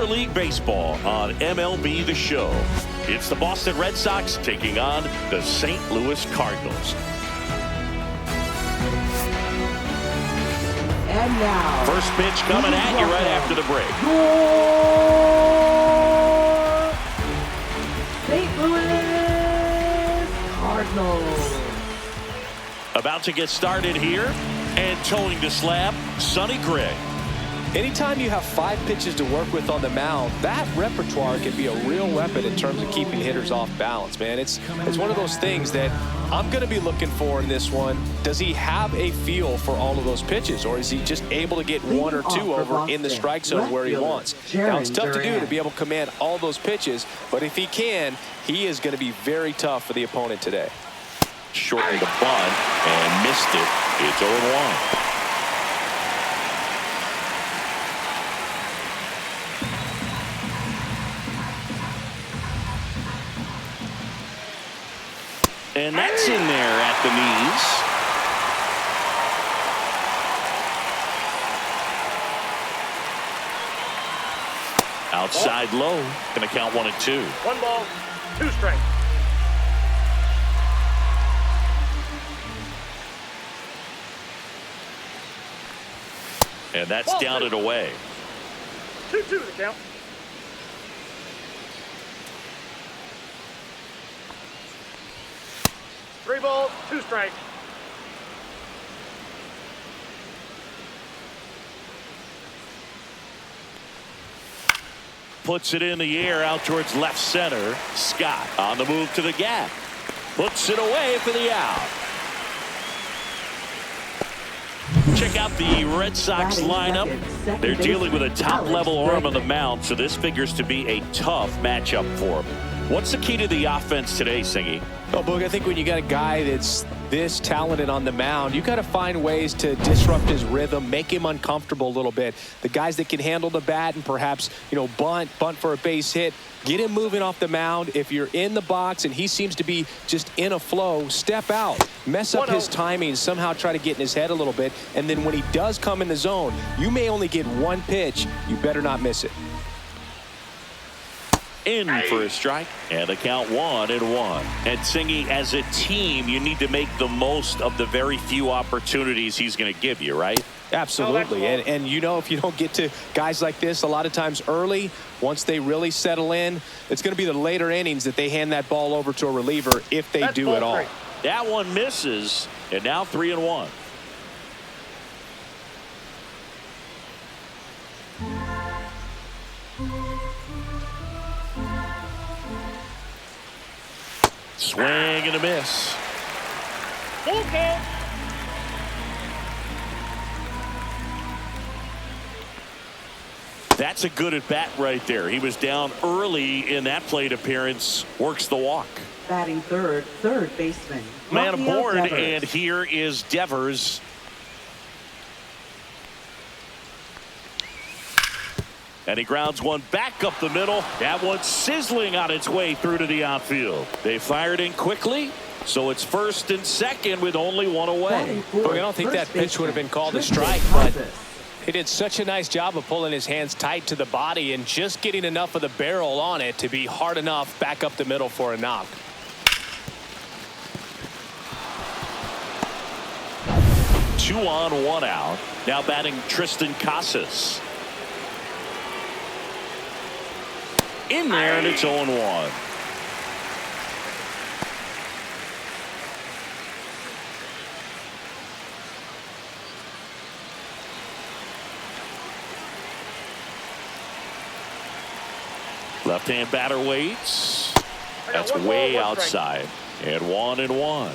Minor League Baseball on MLB The Show. It's the Boston Red Sox taking on the St. Louis Cardinals. And now, first pitch coming at you right after the break. St. Louis Cardinals. About to get started here, and towing the slab, Sonny Gray. Anytime you have 5 pitches to work with on the mound, that repertoire can be a real weapon in terms of keeping hitters off balance, man. It's one of those things that I'm going to be looking for in this one. Does he have a feel for all of those pitches, or is he just able to get 1 or 2 over in the strike zone where he wants? Now, it's tough to do to be able to command all those pitches, but if he can, he is going to be very tough for the opponent today. Shortened the bunt and missed it. It's 0-1. And that's in there at the knees. Outside low. Going to count 1 and 2. 1 ball, 2 strikes. And that's down and away. 2-2 the count. Three balls, 2 strikes. Puts it in the air out towards left center. Scott on the move to the gap. Puts it away for the out. Check out the Red Sox lineup. They're dealing with a top-level arm on the mound, so this figures to be a tough matchup for them. What's the key to the offense today, Singy? Well, Boog, I think when you got a guy that's this talented on the mound, you got to find ways to disrupt his rhythm, make him uncomfortable a little bit. The guys that can handle the bat and perhaps, bunt for a base hit, get him moving off the mound. If you're in the box and he seems to be just in a flow, step out, mess up his timing, somehow try to get in his head a little bit. And then when he does come in the zone, you may only get 1 pitch. You better not miss it. In for a strike, and the count 1-1. And Singy, as a team, you need to make the most of the very few opportunities he's going to give you, right? Absolutely. And if you don't get to guys like this a lot of times early, once they really settle in, it's going to be the later innings that they hand that ball over to a reliever if they do at all. That one misses, and now 3-1. Swing and a miss. Okay. That's a good at bat right there. He was down early in that plate appearance. Works the walk. Batting third baseman. Man aboard, Devers. and here is Devers. And he grounds one back up the middle. That one sizzling on its way through to the outfield. They fired in quickly, so it's first and second with only 1 away. Well, I don't think that pitch would have been called a strike, but he did such a nice job of pulling his hands tight to the body and just getting enough of the barrel on it to be hard enough back up the middle for a knock. Two on, 1 out. Now batting Tristan Casas. In there, and it's 0-1. Left-hand batter waits. That's way outside. And 1-1.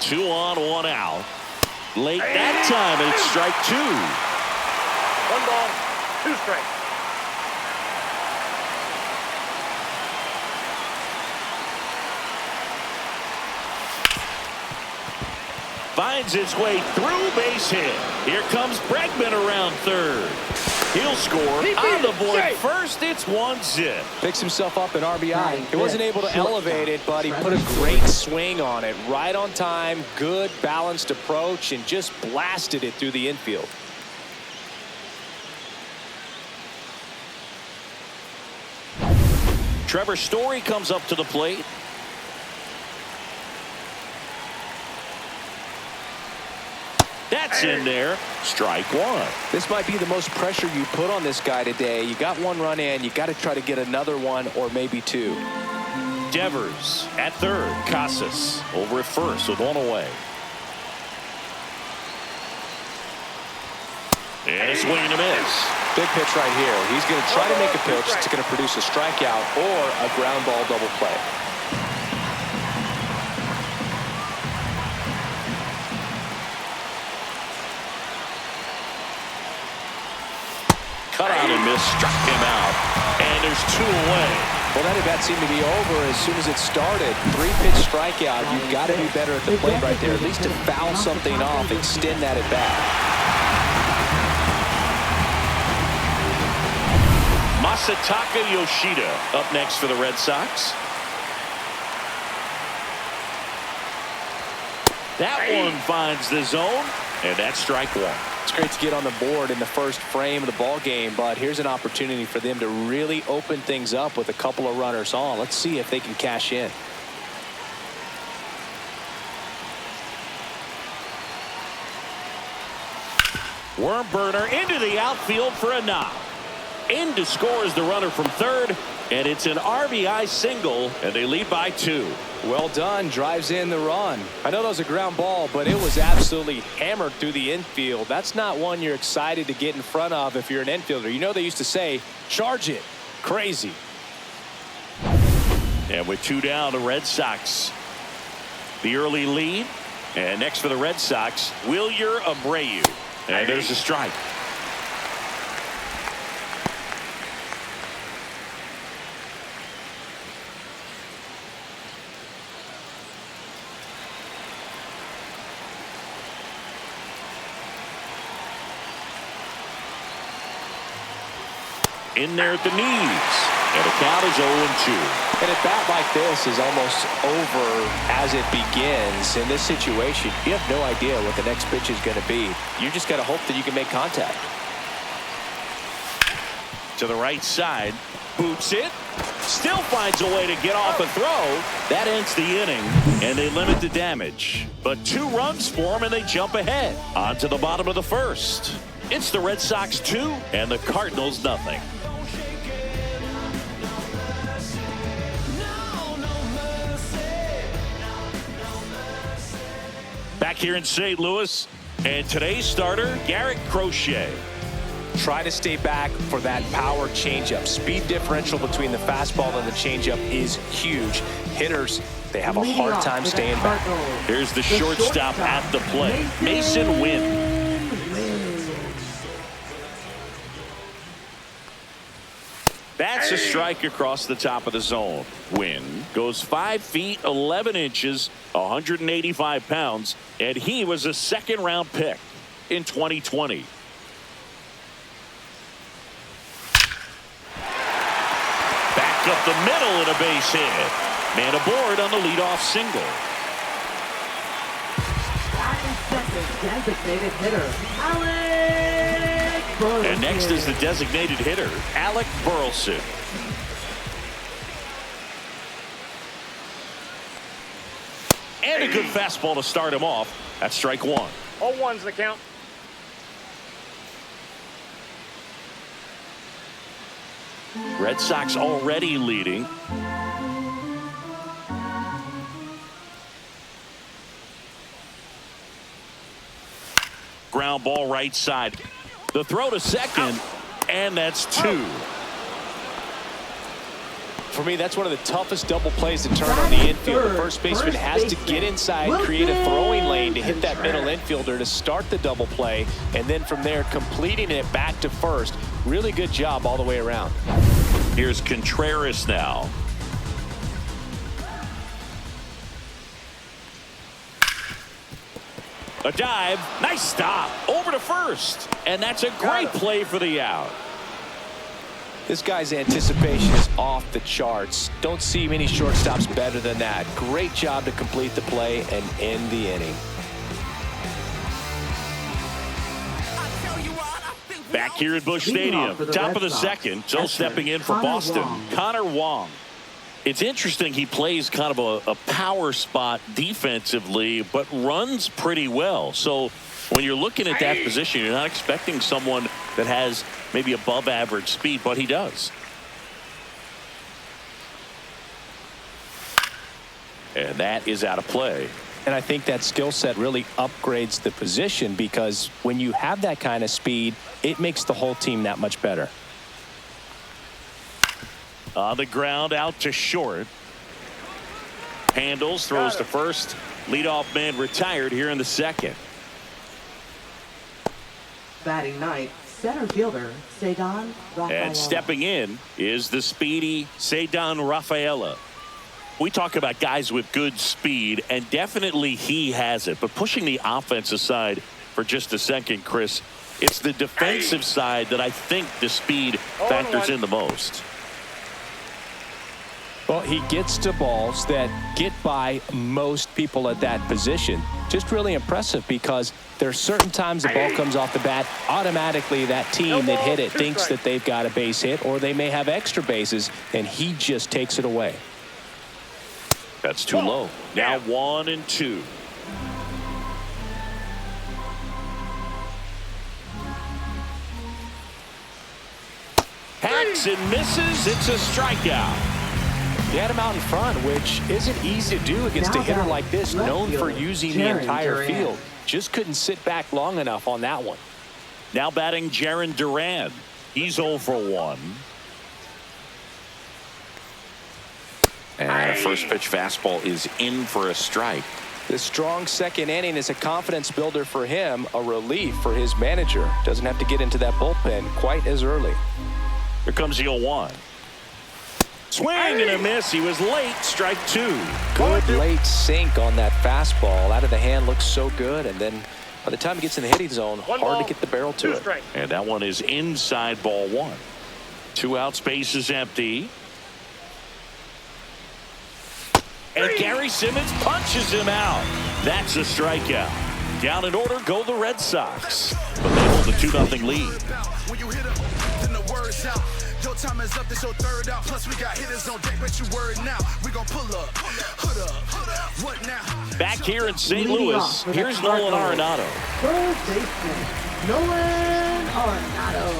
Two on, 1 out. Late that time, and it's strike 2. 1 ball, 2 strikes. Finds its way through, base hit. Here comes Bregman around third. He'll score on the board first. It's 1-zip. Picks himself up an RBI. He wasn't able to Shortstop. elevate it, but he put a great swing on it. Right on time, good balanced approach, and just blasted it through the infield. Trevor Story comes up to the plate. That's in there. Strike one. This might be the most pressure you put on this guy today. You got one run in. You got to try to get another one or maybe two. Devers at third. Casas over at first with one away. And a swing and a miss. Big pitch right here. He's going to try to make a pitch that's going to produce a strikeout or a ground ball double play. Cut out and miss, struck him out. And there's two away. Well, that at bat seemed to be over as soon as it started. 3-pitch strikeout. You've got to be better at the plate right there, at least to foul something off, extend that at bat. Masataka Yoshida up next for the Red Sox. That one finds the zone, and that's strike one. It's great to get on the board in the first frame of the ball game, but here's an opportunity for them to really open things up with a couple of runners on. Let's see if they can cash in. Worm burner into the outfield for a knock. In to score is the runner from third, and it's an RBI single, and they lead by 2. Well done. Drives in the run. I know that was a ground ball, but it was absolutely hammered through the infield. That's not one you're excited to get in front of if you're an infielder. You know they used to say, charge it. Crazy. And with 2 down, the Red Sox, the early lead. And next for the Red Sox, Wilyer Abreu. And there's a strike. In there at the knees. And the count is 0-2. And a bat like this is almost over as it begins. In this situation, you have no idea what the next pitch is going to be. You just got to hope that you can make contact. To the right side. Boots it. Still finds a way to get off a throw. That ends the inning, and they limit the damage. But 2 runs for them, and they jump ahead. On to the bottom of the first. It's the Red Sox 2 and the Cardinals nothing. Back here in St. Louis, and today's starter, Garrett Crochet. Try to stay back for that power changeup. Speed differential between the fastball and the changeup is huge. Hitters, they have a hard time staying back. Here's the shortstop at the plate, Mason Wynn. That's a strike across the top of the zone. Wynn goes 5 feet 11 inches, 185 pounds, and he was a second-round pick in 2020. Back up the middle and a base hit. Man aboard on the leadoff single. Designated hitter, Alec Burleson. And next is the designated hitter, Alec Burleson. And a good fastball to start him off. That's strike one. 0-1's the count. Red Sox already leading. Ground ball right side. The throw to second, and that's 2. For me, that's one of the toughest double plays to turn on the infield. The first baseman has to get inside, create a throwing lane to hit that middle infielder to start the double play, and then from there completing it back to first. Really good job all the way around. Here's Contreras now. A dive. Nice stop. Over to first. And that's a great play for the out. This guy's anticipation is off the charts. Don't see many shortstops better than that. Great job to complete the play and end the inning. Back here at Busch Stadium, top of the second. So stepping in for Boston, Connor Wong. It's interesting, he plays kind of a power spot defensively, but runs pretty well. So when you're looking at that position, you're not expecting someone that has maybe above average speed, but he does. And that is out of play. And I think that skill set really upgrades the position, because when you have that kind of speed, it makes the whole team that much better. On the ground, out to short. Handles, throws to first. Leadoff man retired here in the second. Batting ninth, center fielder, Ceddanne Rafaela. And stepping in is the speedy Ceddanne Rafaela. We talk about guys with good speed, and definitely he has it. But pushing the offense aside for just a second, Chris, it's the defensive side that I think the speed factors in the most. Well, he gets to balls that get by most people at that position. Just really impressive, because there are certain times the ball comes off the bat, automatically that team that hit it thinks that they've got a base hit, or they may have extra bases, and he just takes it away. That's too low. Now 1-2. Hacks and misses. It's a strikeout. He had him out in front, which isn't easy to do against a hitter like this, known for using the entire field. Just couldn't sit back long enough on that one. Now batting Jarren Duran. He's 0 for 1. And a first pitch fastball is in for a strike. This strong second inning is a confidence builder for him, a relief for his manager. Doesn't have to get into that bullpen quite as early. Here comes the 0-1. Swing and a miss. He was late. Strike 2. Good late sink on that fastball. Out of the hand, looks so good. And then by the time he gets in the hitting zone, hard to get the barrel to it. And that one is inside, ball 1. 2 outs, base is empty. And Gary Simmons punches him out. That's a strikeout. Down in order go the Red Sox. But they hold a 2-0 lead. When you hit up, then the word's out. Your time is up, this your third out. Plus we got hitters on deck, but you word now. We gon' pull up, hood up, what now? Back here in St. Louis, here's Nolan Arenado. Third baseman, Nolan Arenado.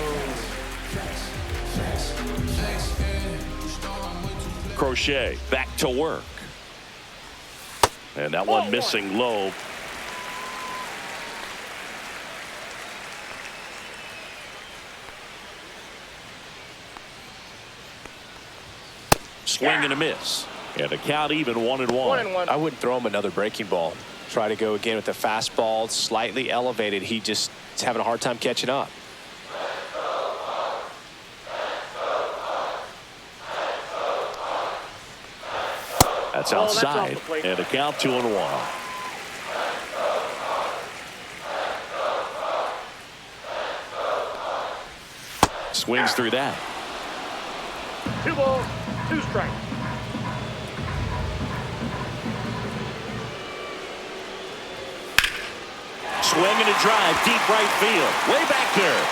Crochet back to work. And that one missing low. Swing and a miss. And a count even 1-1. I wouldn't throw him another breaking ball. Try to go again with the fastball, slightly elevated. He just is having a hard time catching up. That's outside. And a count 2-1. Swings through that. 2 balls, 2 strikes. Swing and a drive, deep right field. Way back there.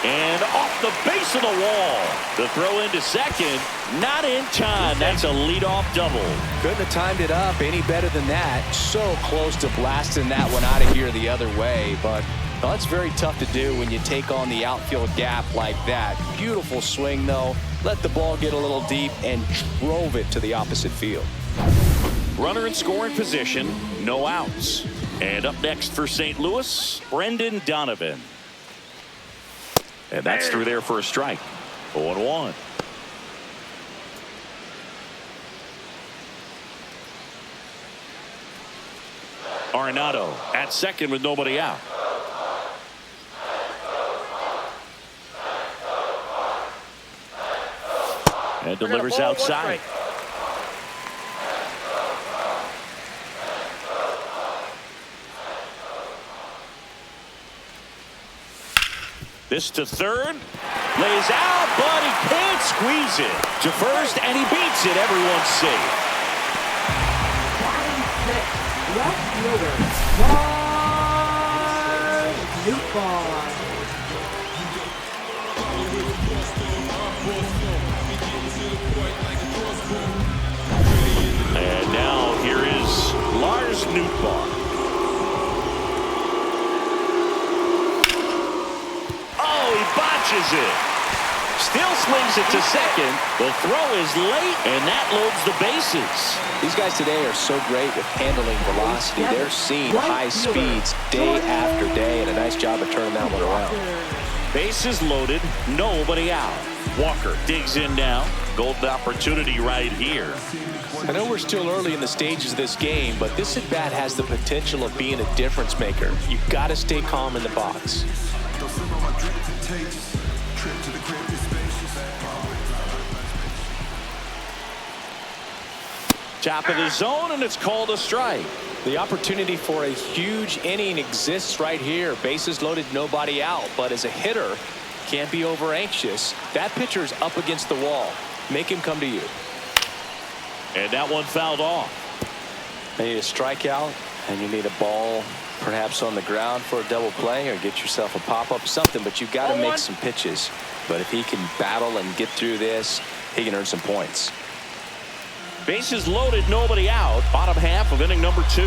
And off the base of the wall. The throw into second. Not in time. That's a leadoff double. Couldn't have timed it up any better than that. So close to blasting that one out of here the other way. But well, that's very tough to do when you take on the outfield gap like that. Beautiful swing, though. Let the ball get a little deep and drove it to the opposite field. Runner in scoring position. No outs. And up next for St. Louis, Brendan Donovan. And that's through there for a strike. 0-1. Arenado at second with nobody out. And delivers outside. This to third. Lays out, but he can't squeeze it. To first, and he beats it. Everyone's safe. Batting sixth, left fielder, Newbar. And now here is Lars Nootbaar. Oh, he botches it. Still slings it to second. The throw is late, and that loads the bases. These guys today are so great with handling velocity. They're seeing high speeds day after day, and a nice job of turning that one around. Bases loaded, nobody out. Walker digs in now. Golden opportunity right here. I know we're still early in the stages of this game, but this at-bat has the potential of being a difference maker. You've got to stay calm in the box. Top of the zone, and it's called a strike. The opportunity for a huge inning exists right here. Bases loaded, nobody out. But as a hitter, can't be over anxious. That pitcher's up against the wall. Make him come to you. And that one fouled off. You need a strikeout, and you need a ball perhaps on the ground for a double play, or get yourself a pop-up, something. But you've got to make some pitches. But if he can battle and get through this, he can earn some points. Bases loaded, nobody out. Bottom half of inning number 2.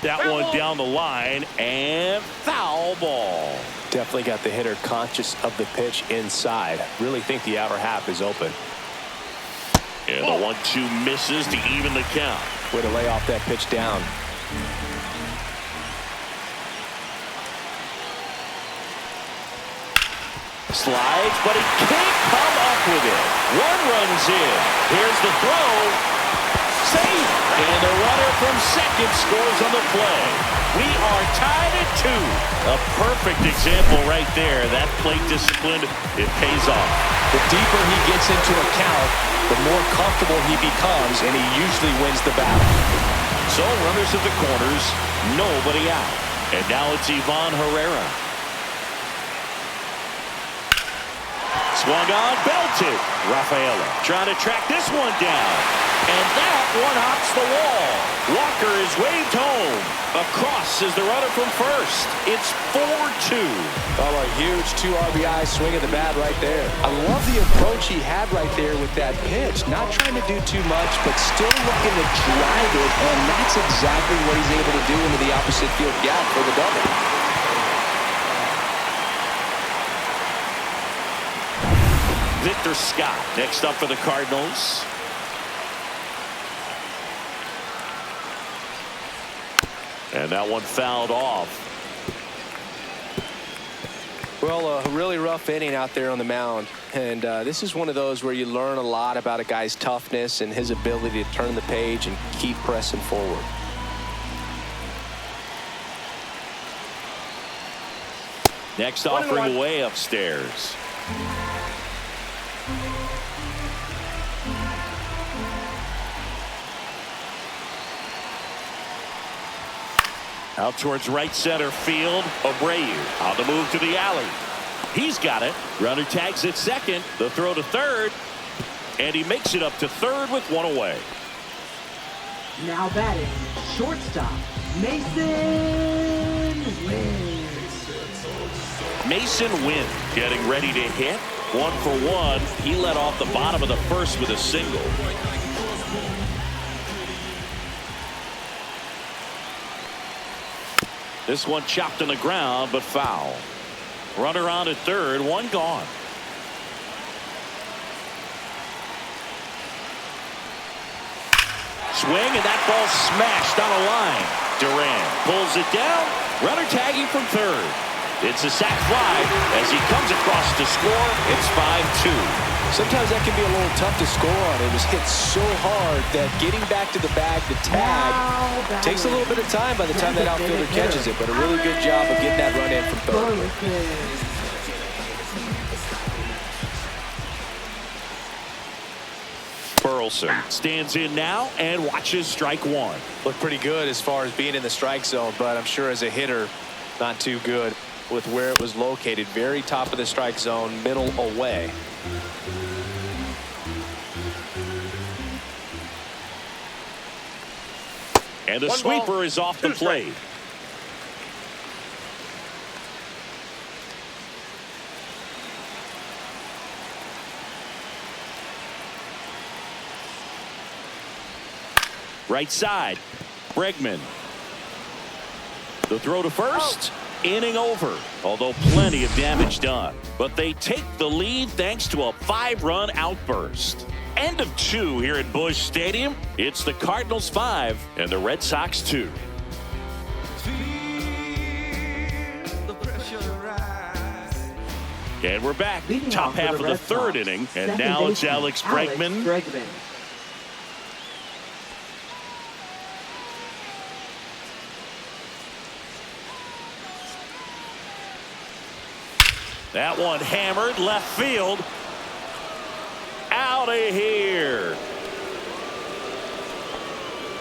That one down the line, and foul ball. Definitely got the hitter conscious of the pitch inside. Really think the outer half is open. And the 1-2 misses to even the count. Way to lay off that pitch down. Slides, but he can't come up with it. One runs in. Here's the throw. Safe. And the runner from second scores on the play. We are tied at 2. A perfect example right there. That plate discipline, it pays off. The deeper he gets into a count, the more comfortable he becomes, and he usually wins the battle. So runners at the corners, nobody out. And now it's Ivan Herrera. Swung on, belted. Rafaela trying to track this one down. And that one hops the wall. Walker is waved home. Across is the runner from first. It's 4-2. Oh, a huge 2 RBI swing of the bat right there. I love the approach he had right there with that pitch. Not trying to do too much, but still looking to drive it, and that's exactly what he's able to do into the opposite field gap for the double. Victor Scott next up for the Cardinals. And that one fouled off. Well, a really rough inning out there on the mound. And this is one of those where you learn a lot about a guy's toughness and his ability to turn the page and keep pressing forward. Next offering way upstairs. Out towards right center field. Abreu on the move to the alley. He's got it. Runner tags at second. The throw to third. And he makes it up to third with one away. Now batting, shortstop, Mason Wynn. Mason Wynn getting ready to hit. 1 for 1. He led off the bottom of the first with a single. This one chopped on the ground, but foul. Runner on at third, one gone. Swing, and that ball smashed on a line. Duran pulls it down. Runner tagging from third. It's a sac fly as he comes across to score. It's 5-2. Sometimes that can be a little tough to score on. It was hit so hard that getting back to the bag, the tag, takes a little bit of time by the time that outfielder catches it. But a really good job of getting that run in from third. For Burleson stands in now and watches strike one. Looked pretty good as far as being in the strike zone, but I'm sure as a hitter, not too good with where it was located. Very top of the strike zone, middle away. And the sweeper is off the plate. Right side, Bregman. The throw to first, inning over. Although plenty of damage done. But they take the lead thanks to a 5-run outburst. End of 2 here at Busch Stadium. It's the Cardinals 5 and the Red Sox 2. And we're back. Leading Top off for half the of the Red third Sox, inning. And second now it's baseman, Alex Bregman. That one hammered left field. Out of here.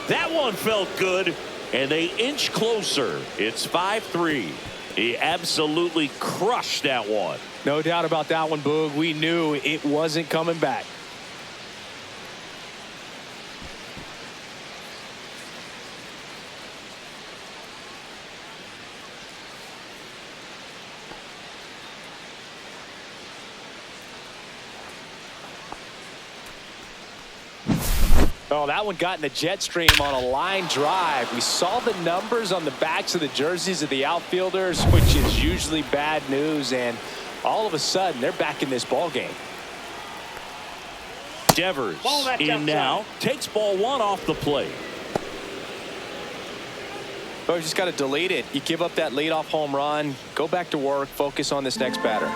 That one felt good, and they inch closer. It's 5-3. He absolutely crushed that one. No doubt about that one, Boog. We knew it wasn't coming back. Oh, that one got in the jet stream on a line drive. We saw the numbers on the backs of the jerseys of the outfielders, which is usually bad news, and all of a sudden they're back in this ball game. Devers in now, takes ball 1 off the plate. Oh, you just got to delete it. You give up that leadoff home run, go back to work, focus on this next batter.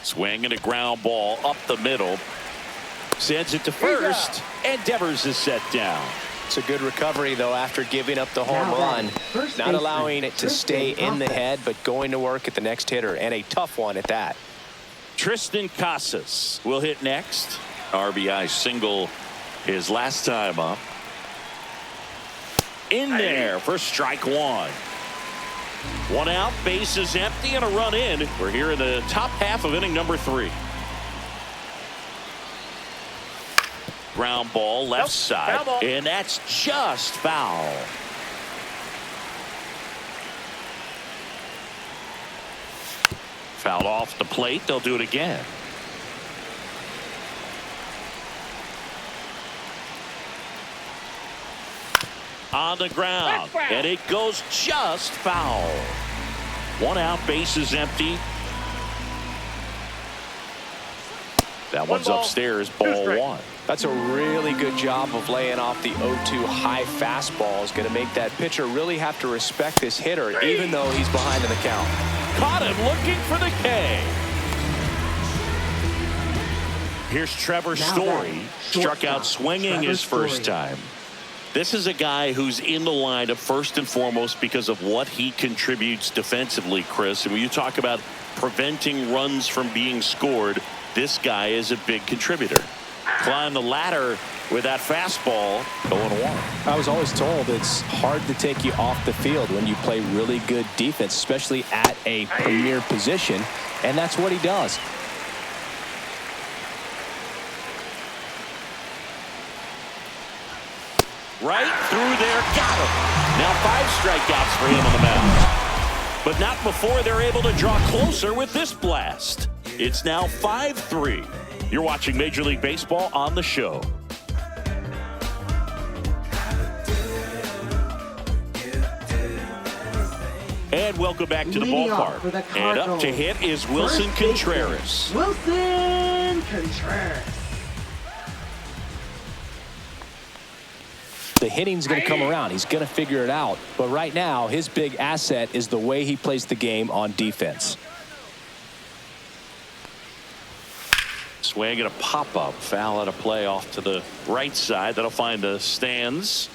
Swinging a ground ball up the middle. Sends it to first, and Devers is set down. It's a good recovery, though, after giving up the home run. Not allowing it to stay in the head, but going to work at the next hitter, and a tough one at that. Tristan Casas will hit next. RBI single his last time up. In there for strike 1. 1 out, bases empty, and a run in. We're here in the top half of inning number 3. Ground ball left side, and that's just foul. Fouled off the plate. They'll do it again. On the ground, and it goes just foul. 1 out, bases empty. That one's upstairs, ball 1. That's a really good job of laying off the 0-2 high fastball. Is going to make that pitcher really have to respect this hitter, even though he's behind in the count. Caught him looking for the K. Here's Trevor Story. Struck out swinging his first time. This is a guy who's in the lineup first and foremost because of what he contributes defensively, Chris. And when you talk about preventing runs from being scored, this guy is a big contributor. Climb the ladder with that fastball, 0-1. I was always told it's hard to take you off the field when you play really good defense, especially at a premier position, and that's what he does. Right through there, got him. Now 5 strikeouts for him on the mound. But not before they're able to draw closer with this blast. It's now 5-3. You're watching Major League Baseball on the show. And welcome back to the ballpark. And up to hit is Wilson Contreras. Wilson Contreras. The hitting's going to come around. He's going to figure it out. But right now, his big asset is the way he plays the game on defense. Swing and a pop-up. Foul out of play off to the right side. That'll find the stands.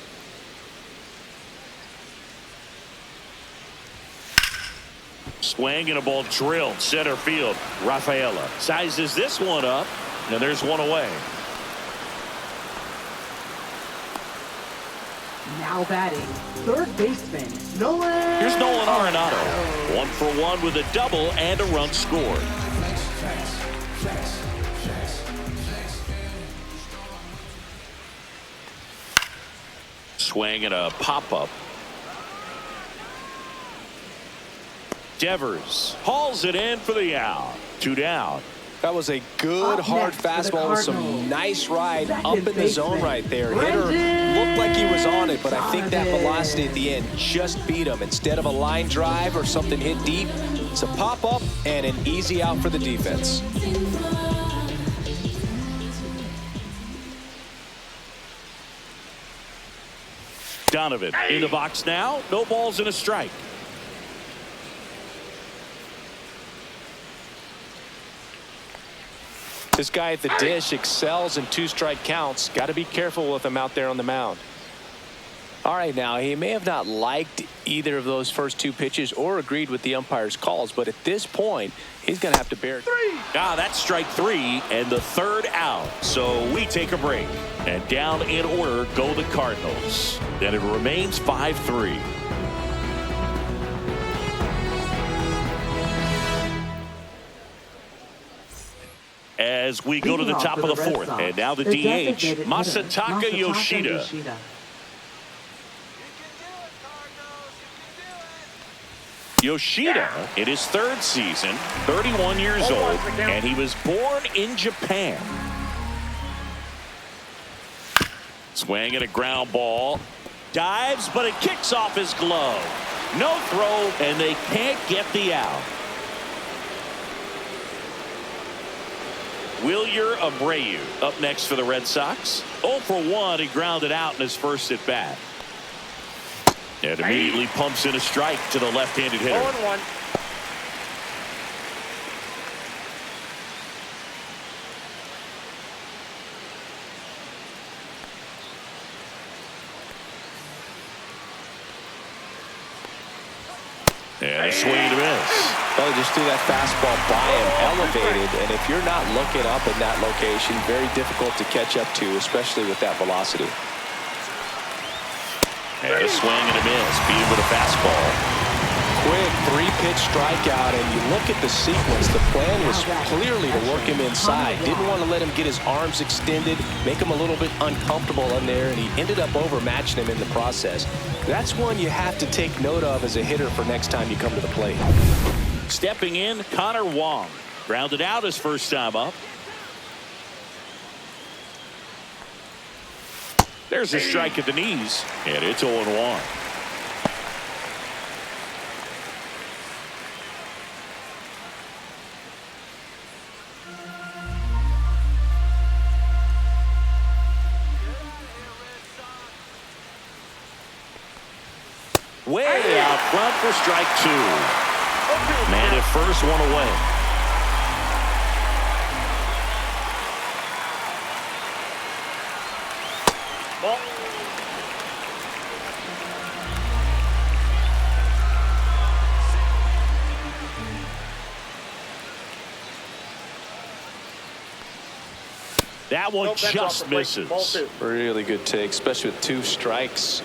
Swing and a ball drilled center field. Rafaela sizes this one up, and there's one away. Now batting, third baseman, Nolan. Here's Nolan Arenado. 1 for 1 with a double and a run scored. Swing and a pop-up. Devers hauls it in for the out. 2 down. That was a good, hard fastball with some nice ride up in the zone right there. Hitter looked like he was on it, but I think that velocity at the end just beat him. Instead of a line drive or something hit deep, it's a pop-up and an easy out for the defense. Donovan in the box now. No balls and a strike. This guy at the dish excels in 2-strike counts. Got to be careful with him out there on the mound. All right, now he may have not liked either of those first 2 pitches or agreed with the umpire's calls, but at this point he's going to have to bear 3. That's strike 3 and the 3rd out. So we take a break, and down in order go the Cardinals. And it remains 5-3. As we go to the top of the 4th, and now the DH, Masataka Yoshida. Yoshida in his 3rd season, 31 years old, and he was born in Japan. Swing at a ground ball. Dives, but it kicks off his glove. No throw, and they can't get the out. Wilyer Abreu up next for the Red Sox. 0 for 1. He grounded out in his first at bat. And immediately pumps in a strike to the left-handed hitter. 0-1. And a swing and a miss. Well, just threw that fastball by him, elevated, and if you're not looking up in that location, very difficult to catch up to, especially with that velocity. And a swing and a miss. Beat him with a fastball. Quick 3-pitch strikeout, and you look at the sequence. The plan was clearly to work him inside. Didn't want to let him get his arms extended, make him a little bit uncomfortable in there, and he ended up overmatching him in the process. That's one you have to take note of as a hitter for next time you come to the plate. Stepping in, Connor Wong. Grounded out his first time up. There's a strike at the knees, and it's 0-1. Way out front for strike 2. Man at first, 1 away. Ball. That one just misses. Ball 2. Really good take, especially with 2 strikes.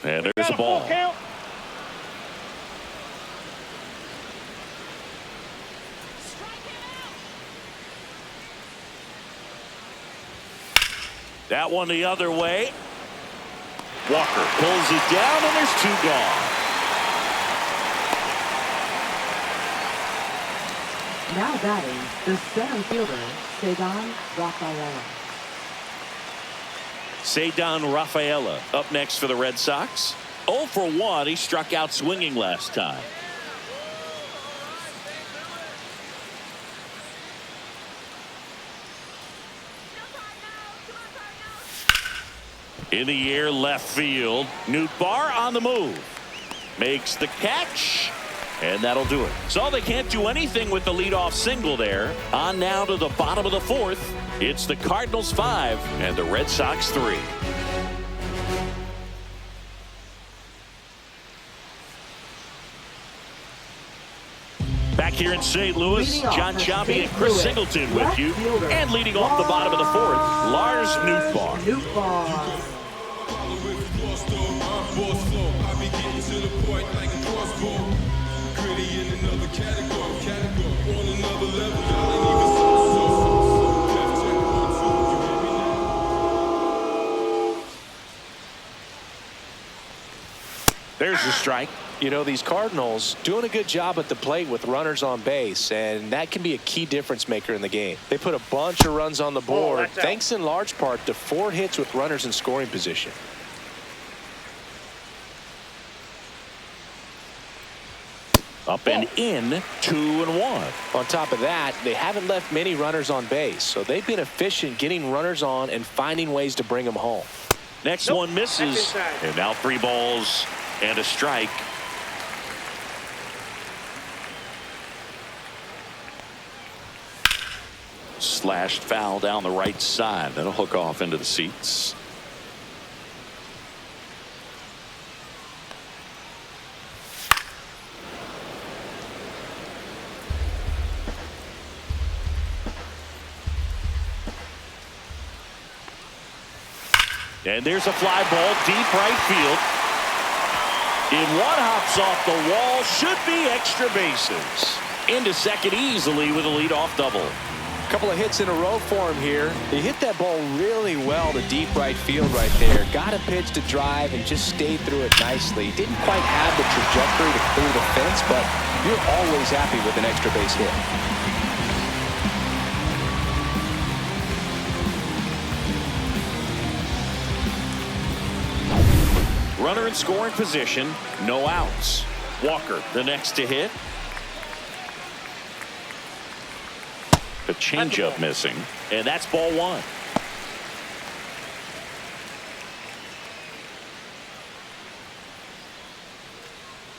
And there's a ball. Count. That one the other way. Walker pulls it down, and there's 2 gone. Now batting, the center fielder, Cedar Rafaela. Cedar Rafaela up next for the Red Sox. 0 for 1. He struck out swinging last time. In the air, left field. Nootbaar on the move. Makes the catch. And that'll do it. So they can't do anything with the leadoff single there. On now to the bottom of the fourth. It's the Cardinals 5 and the Red Sox 3. Back here in St. Louis, John Chambi and Chris Singleton with you. And leading off the bottom of the fourth, Lars Nootbaar. There's the strike. You know, these Cardinals doing a good job at the plate with runners on base, and that can be a key difference maker in the game. They put a bunch of runs on the board, thanks in large part to 4 hits with runners in scoring position. Up and in, 2-1. On top of that, they haven't left many runners on base, so they've been efficient getting runners on and finding ways to bring them home. Next one misses, and now 3 balls and a strike. Slashed foul down the right side. That'll hook off into the seats. And there's a fly ball deep right field. And one hops off the wall. Should be extra bases. Into second easily with a leadoff double. A couple of hits in a row for him here. He hit that ball really well to deep right field right there. Got a pitch to drive and just stayed through it nicely. Didn't quite have the trajectory to clear the fence, but you're always happy with an extra base hit. Runner in scoring position, no outs. Walker the next to hit. The changeup missing, and that's ball 1.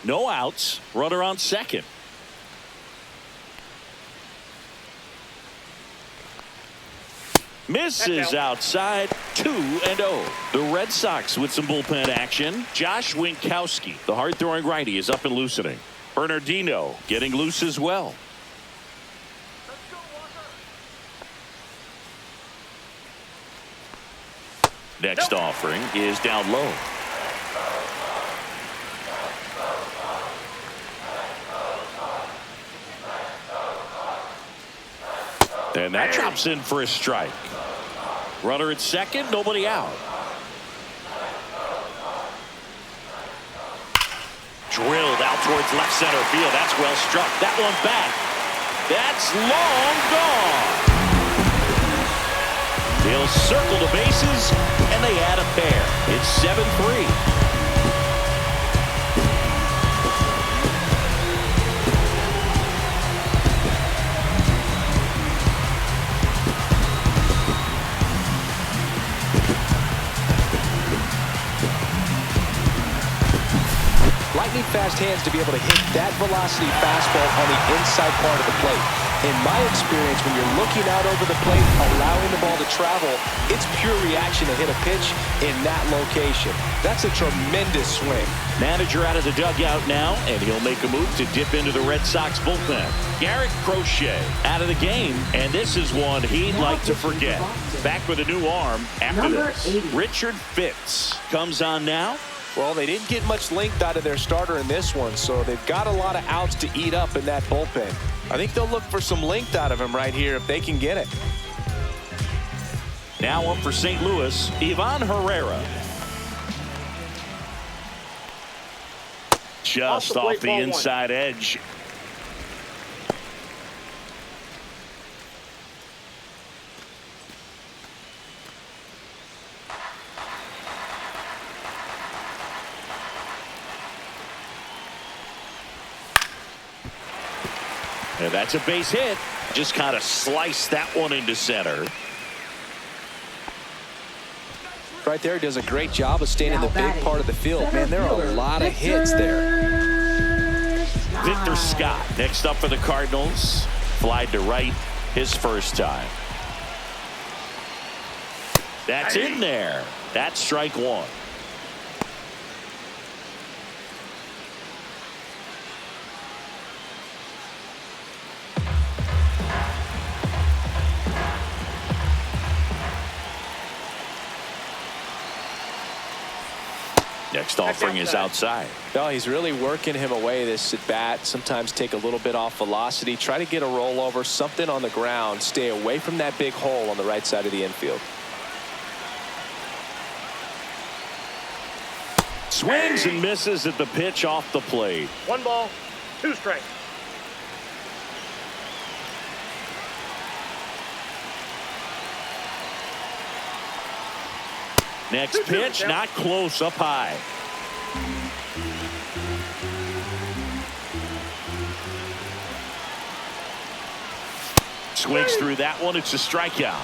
No outs, runner on second. Misses outside, 2-0. The Red Sox with some bullpen action. Josh Winkowski, the hard-throwing righty, is up and loosening. Bernardino getting loose as well. Next offering is down low. And that drops in for a strike. Runner at second, nobody out. Drilled out towards left center field. That's well struck. That one back. That's long gone. They'll circle the bases, and they add a pair. It's 7-3. Lightning fast hands to be able to hit that velocity fastball on the inside part of the plate. In my experience, when you're looking out over the plate, allowing the ball to travel, it's pure reaction to hit a pitch in that location. That's a tremendous swing. Manager out of the dugout now, and he'll make a move to dip into the Red Sox bullpen. Garrett Crochet out of the game, and this is one he'd like to forget. Back with a new arm after this. Richard Fitz comes on now. Well, they didn't get much length out of their starter in this one, so they've got a lot of outs to eat up in that bullpen. I think they'll look for some length out of him right here if they can get it. Now up for St. Louis, Ivan Herrera. Just off the inside edge. And that's a base hit. Just kind of sliced that one into center. Right there, does a great job of staying in the big part of the field. Man, there are a lot of hits there. Victor Scott next up for the Cardinals. Flied to right his first time. That's in there. That's strike one. Next offering is outside. No, he's really working him away this at bat. Sometimes take a little bit off velocity. Try to get a rollover, something on the ground. Stay away from that big hole on the right side of the infield. Swings and misses at the pitch off the plate. 1 ball, 2 strikes. Next pitch, not close, up high. Swings through that one. It's a strikeout.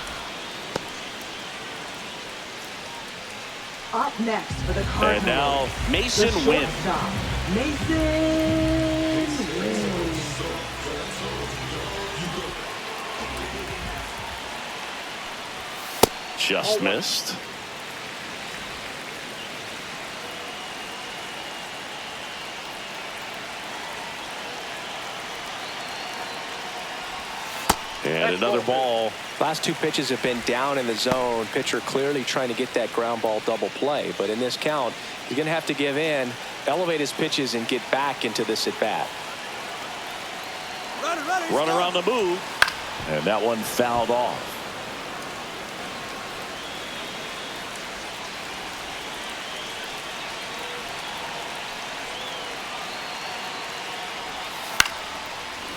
Up next for the Cardinals. And now Mason the Wynn. shortstop, Mason Wynn. Just missed. And another ball. Last 2 pitches have been down in the zone. Pitcher clearly trying to get that ground ball double play. But in this count, he's going to have to give in, elevate his pitches, and get back into this at bat. Runner on the move. And that one fouled off.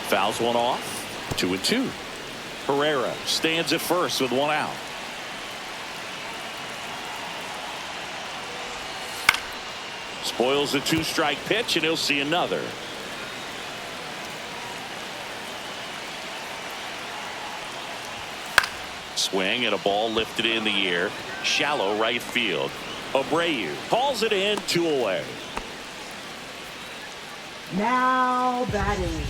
Fouls one off. 2-2. Herrera stands at first with 1 out. Spoils the 2-strike pitch, and he'll see another. Swing and a ball lifted in the air. Shallow right field. Abreu hauls it in, 2 away. Now batting,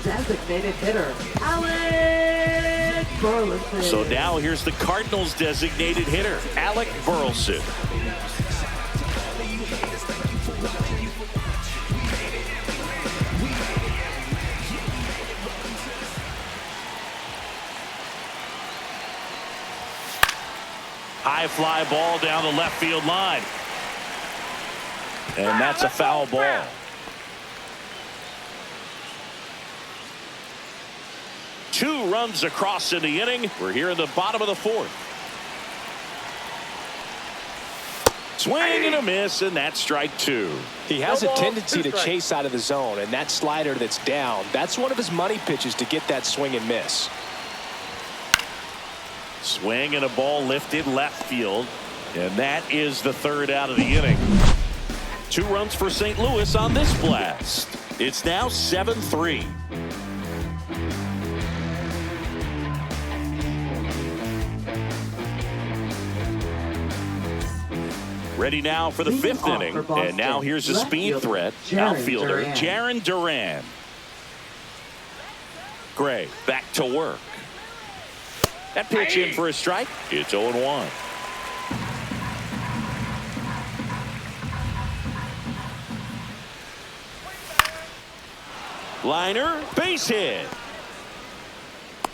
designated hitter, Alec Burleson. So now here's the Cardinals' designated hitter, Alec Burleson. High fly ball down the left field line. And that's a foul ball. Two runs across in the inning. We're here in the bottom of the 4th. Swing and a miss, and that's strike 2. He has a tendency to chase out of the zone, and that slider that's down, that's one of his money pitches to get that swing and miss. Swing and a ball lifted left field, and that is the 3rd out of the inning. 2 runs for St. Louis on this blast. It's now 7-3. Ready now for the 5th inning, and now here's a speed threat. Outfielder Jarren Duran. Gray back to work. That pitch in for a strike. It's 0-1. Liner, base hit.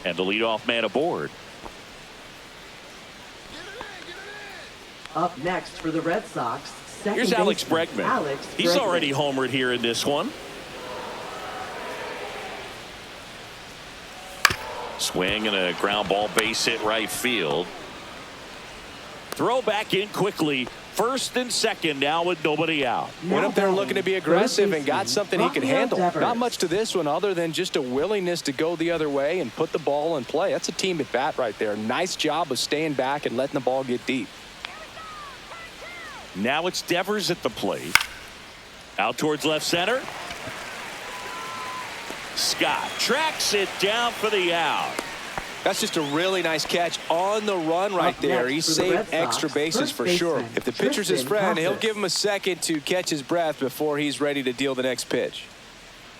And the leadoff man aboard. Up next for the Red Sox, Here's Alex Bregman. He's already homered here in this one. Swing and a ground ball base hit right field. Throw back in quickly. 1st and 2nd now with nobody out. Went up there looking to be aggressive and got something he could handle. Not much to this one other than just a willingness to go the other way and put the ball in play. That's a team at bat right there. Nice job of staying back and letting the ball get deep. Now it's Devers at the plate. Out towards left center. Scott tracks it down for the out. That's just a really nice catch on the run right there. He saved extra bases for sure. If the pitcher's his friend, he'll give him a second to catch his breath before he's ready to deal the next pitch.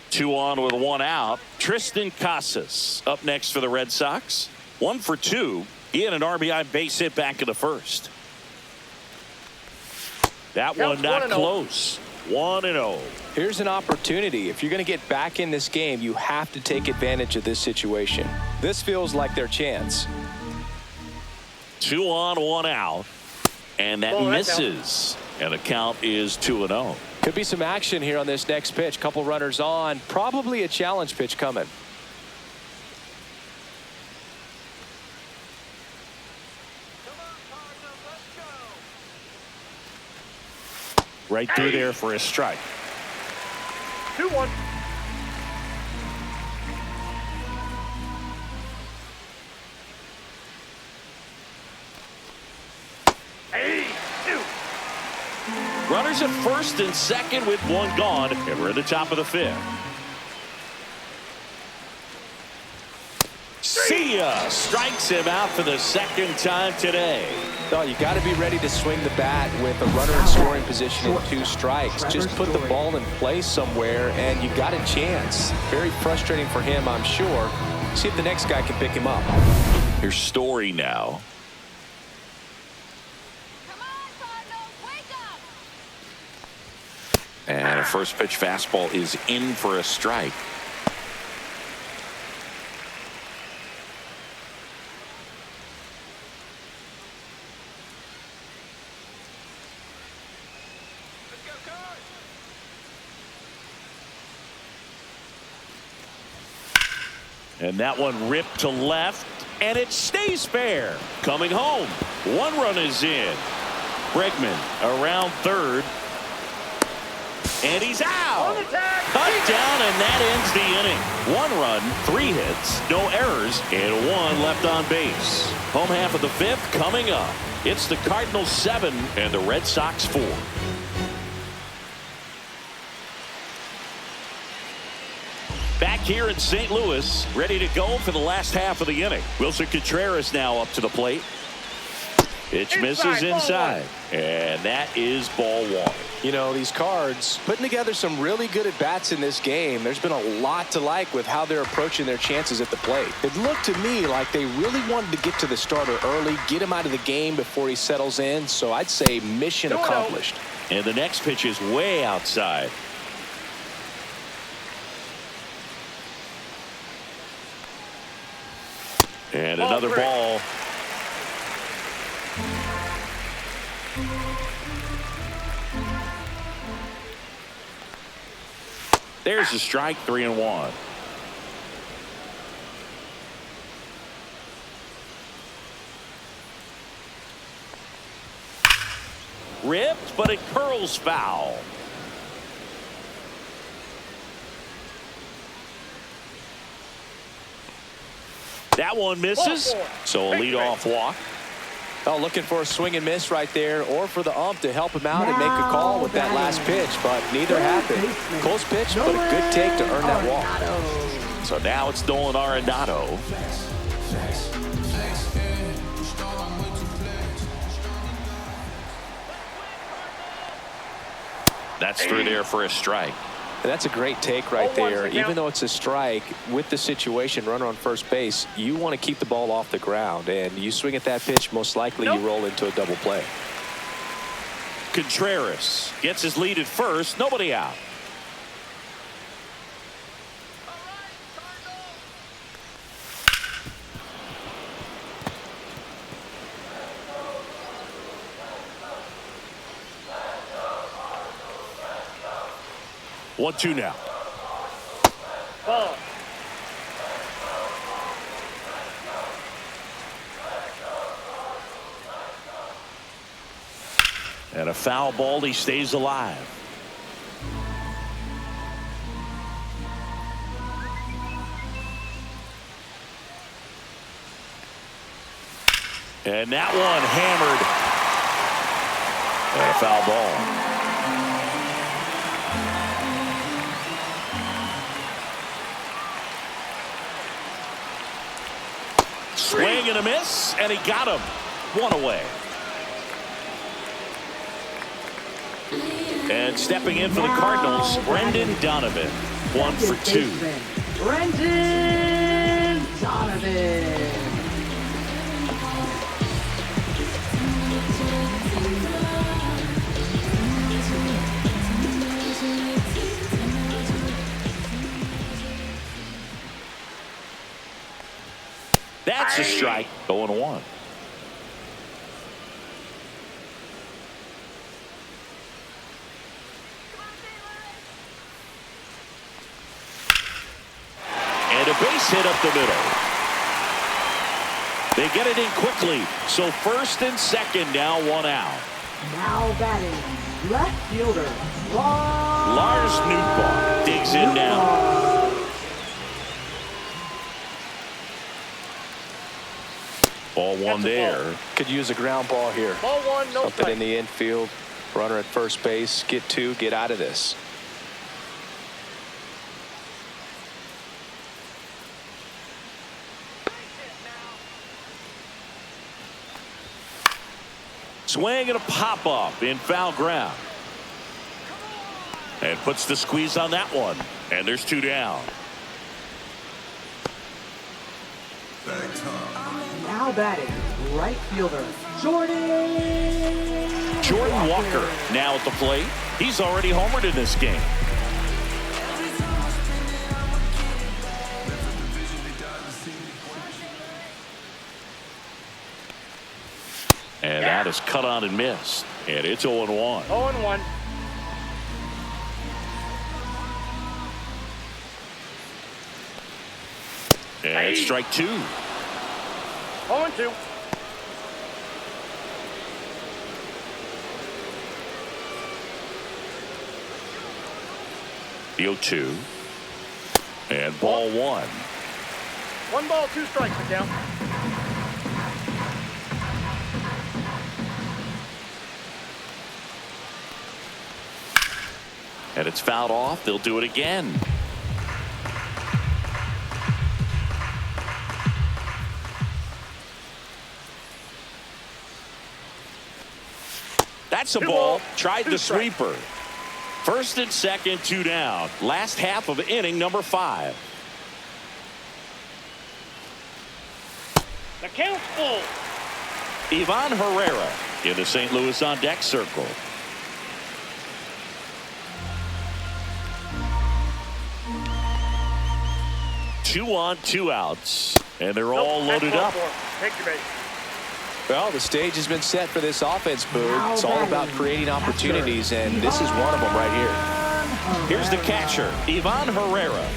2 on with 1 out. Tristan Casas up next for the Red Sox. 1 for 2. He had an RBI base hit back in the first. That one not close. 1-0. Here's an opportunity. If you're going to get back in this game, you have to take advantage of this situation. This feels like their chance. 2 on, 1 out. And that misses. And the count is 2-0. Could be some action here on this next pitch. Couple runners on. Probably a challenge pitch coming. Right through there for a strike. 2-1. Runners at first and second with 1 gone, and we're at the top of the 5th. See ya! Strikes him out for the 2nd time today. Oh, you got to be ready to swing the bat with a runner in scoring position and 2 strikes. Just put the ball in place somewhere, and you got a chance. Very frustrating for him, I'm sure. See if the next guy can pick him up. Here's Story now. And a first pitch fastball is in for a strike. And that one ripped to left, and it stays fair. Coming home, 1 run is in. Bregman around third. And he's out. Cut down, and that ends the inning. 1 run, 3 hits, no errors, and 1 left on base. Home half of the 5th coming up. It's the Cardinals 7 and the Red Sox 4. Back here in St. Louis, ready to go for the last half of the inning. Wilson Contreras now up to the plate. Pitch misses inside, and that is ball 1. You know, these Cards putting together some really good at-bats in this game. There's been a lot to like with how they're approaching their chances at the plate. It looked to me like they really wanted to get to the starter early, get him out of the game before he settles in. So I'd say mission accomplished. And the next pitch is way outside. And another ball. There's a strike, 3-1. Ripped, but it curls foul. That one misses, so a leadoff walk. Oh, looking for a swing and miss right there, or for the ump to help him out and make a call with that last pitch, but neither happened. Close pitch, but a good take to earn that walk. So now it's Nolan Arenado. That's through there for a strike. That's a great take right there. Even though it's a strike, with the situation, runner on first base, you want to keep the ball off the ground, and you swing at that pitch, most likely you roll into a double play. Contreras gets his lead at first, nobody out. One, 2 now. Ball. And a foul ball, he stays alive. And that one hammered. And a foul ball. Swing and a miss, and he got him. 1 away. And stepping in for the Cardinals, Brendan Donovan. 1 for 2. baseman, Brendan Donovan. That's a strike. 0-1. And a base hit up the middle. They get it in quickly. So first and second, now 1 out. Now batting, left fielder, Lars Nootbaar digs in now. Ball 1 there. Could use a ground ball here. Ball 1, no Something strike. in the infield. Runner at first base. Get 2. Get out of this. Swing and a pop up in foul ground. And puts the squeeze on that one. And there's 2 down. now batting, right fielder, Jordan Walker now at the plate. He's already homered in this game. And that is cut on and missed. And it's 0-1. 0-1. And it's strike 2. 0-2. The 0-2. And ball 1. 1 ball, 2 strikes, McCown. And it's fouled off. They'll do it again. That's a ball. Tried the sweeper. First and second, 2 down. Last half of inning number 5. The count's full. Ivan Herrera in the St. Louis on deck circle. Two on, 2 outs, and they're all loaded up. Take your base. Well, the stage has been set for this offense, Boog. It's all about creating opportunities, and this is one of them right here. Here's the catcher, Ivan Herrera.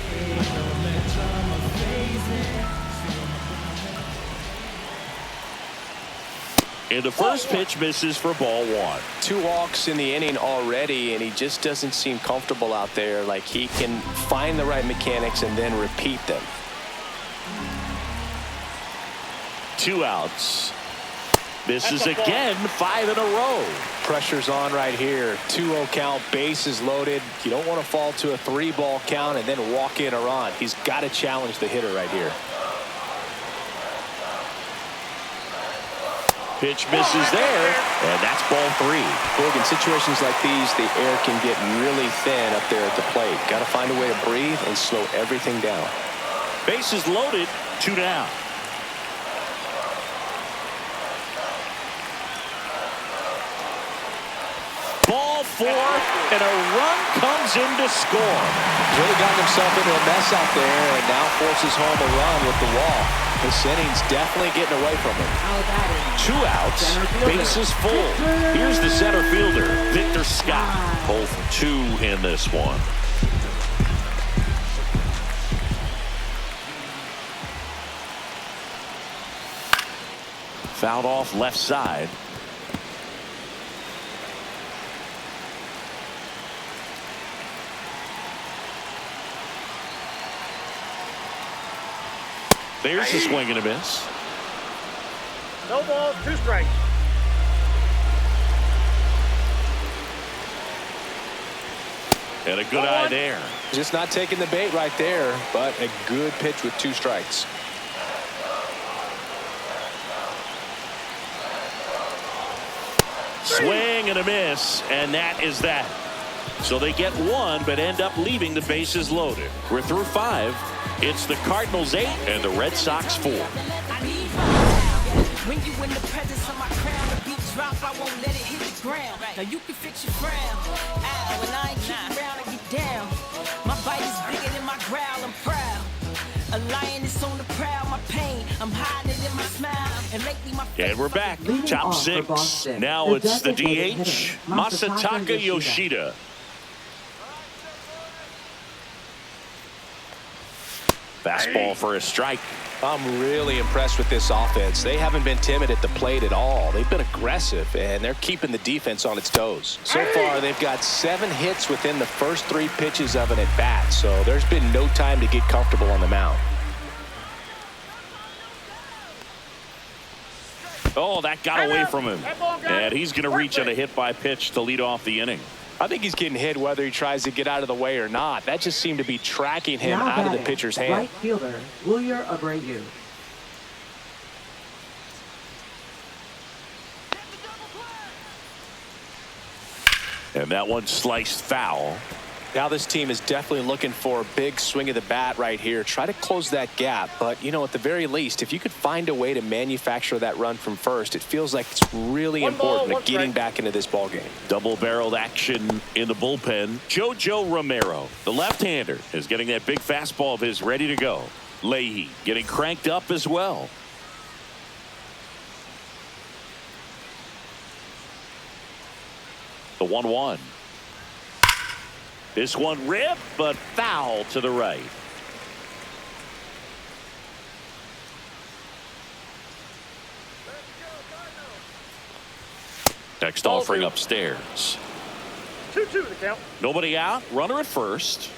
And the first pitch misses for ball 1. 2 walks in the inning already, and he just doesn't seem comfortable out there. Like he can find the right mechanics and then repeat them. 2 outs. Misses again, 5 in a row. Pressure's on right here. 2-0 count, bases loaded. You don't want to fall to a 3-ball count and then walk in or on. He's got to challenge the hitter right here. Pitch misses there, and that's ball 3. Boog, in situations like these, the air can get really thin up there at the plate. Got to find a way to breathe and slow everything down. Bases loaded, 2 down. Ball 4, and a run comes in to score. He's really gotten himself into a mess out there and now forces home a run with the wall. This inning's definitely getting away from him. 2 outs, bases full. Here's the center fielder, Victor Scott. Both 2 in this one. Fouled off left side. There's a swing and a miss. No balls, 2 strikes. And a good eye there. Just not taking the bait right there, but a good pitch with 2 strikes. Swing and a miss, and that is that. So they get one, but end up leaving the bases loaded. We're through 5. It's the Cardinals 8 and the Red Sox 4. When you in the presence of my crown, the beat drop, I won't let it hit the ground. Now you can fix your frown. Ow, and I ain't kick around and get down. My bite is bigger than my growl, I'm proud. A lion is on the prowl, my pain, I'm hiding it in my smile. And lately my And we're back. Leading Top off for 6. Boston, Now the it's the designated DH, hitter, Masataka Yoshida. Fastball for a strike. I'm really impressed with this offense. They haven't been timid at the plate at all. They've been aggressive, and they're keeping the defense on its toes. So far, they've got 7 hits within the first 3 pitches of an at-bat, so there's been no time to get comfortable on the mound. Oh, that got away from him. And he's going to reach on a hit by pitch to lead off the inning. I think he's getting hit whether he tries to get out of the way or not. That just seemed to be tracking him Now out of the batting, pitcher's hand. Right fielder, Wilyer Abreu. And that one sliced foul. Now this team is definitely looking for a big swing of the bat right here. Try to close that gap. But, you know, at the very least, if you could find a way to manufacture that run from first, it feels like it's really important to getting back into this ball game. Double-barreled action in the bullpen. JoJo Romero, the left-hander, is getting that big fastball of his ready to go. Leahy getting cranked up as well. The 1-1. This one ripped, but foul to the right. Next offering upstairs. 2-2 the count. Nobody out. Runner at first.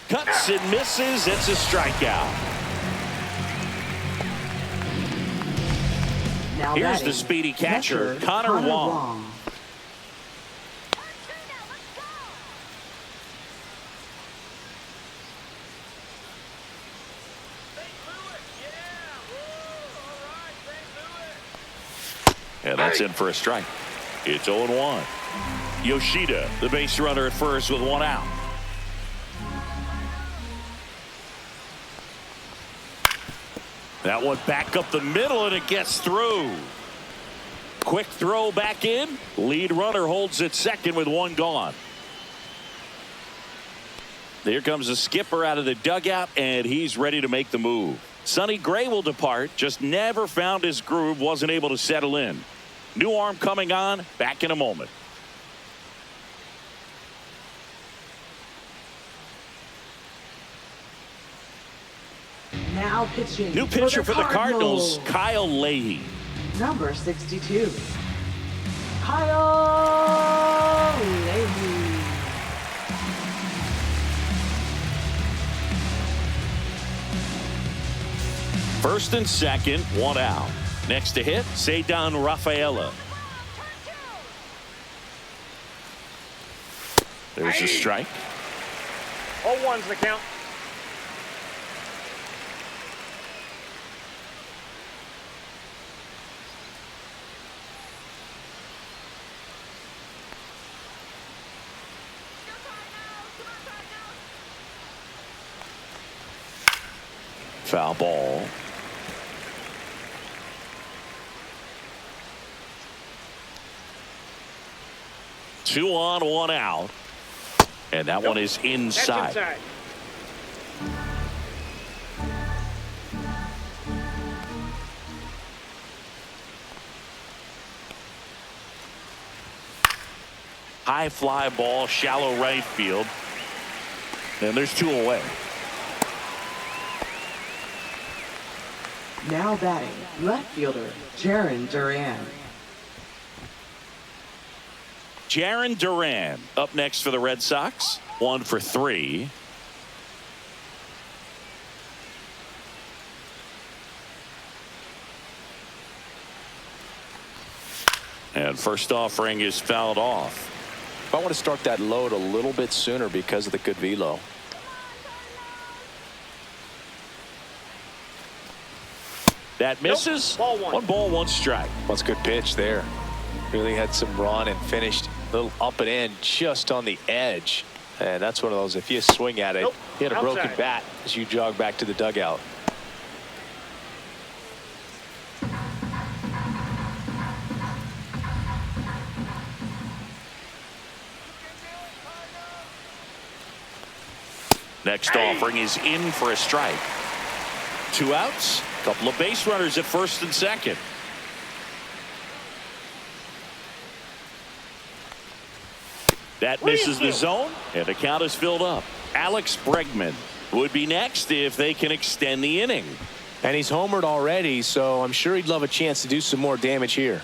Cuts and misses. It's a strikeout. Now Here's batting, the speedy catcher, Connor Connor Wong. And that's in for a strike. It's 0-1. Yoshida, the base runner at first with 1 out. That one back up the middle, and it gets through. Quick throw back in. Lead runner holds at second with 1 gone. Here comes the skipper out of the dugout, and he's ready to make the move. Sonny Gray will depart. Just never found his groove. Wasn't able to settle in. New arm coming on. Back in a moment. Now pitching. New pitcher for the Cardinals, Kyle Leahy. Number 62. Kyle Leahy. First and second, 1 out. Next to hit, Ceddanne Rafaela. There's a strike. 0-1's the count. Foul ball. Two on, 1 out. And that one is That's inside. inside. High fly ball, shallow right field. And there's 2 away. Now batting, left fielder, Jarren Duran. Jarren Duran up next for the Red Sox. 1 for 3. And first offering is fouled off. I want to start that load a little bit sooner because of the good velo. That misses. Ball one. 1 ball, 1 strike. That's a good pitch there. Really had some run and finished a little up and in just on the edge. And that's one of those, if you swing at it, Nope. you hit a broken Outside. bat as you jog back to the dugout. Next offering is in for a strike. 2 outs. Couple of base runners at first and second. That misses the zone, and the count is filled up. Alex Bregman would be next if they can extend the inning. And he's homered already, so I'm sure he'd love a chance to do some more damage here.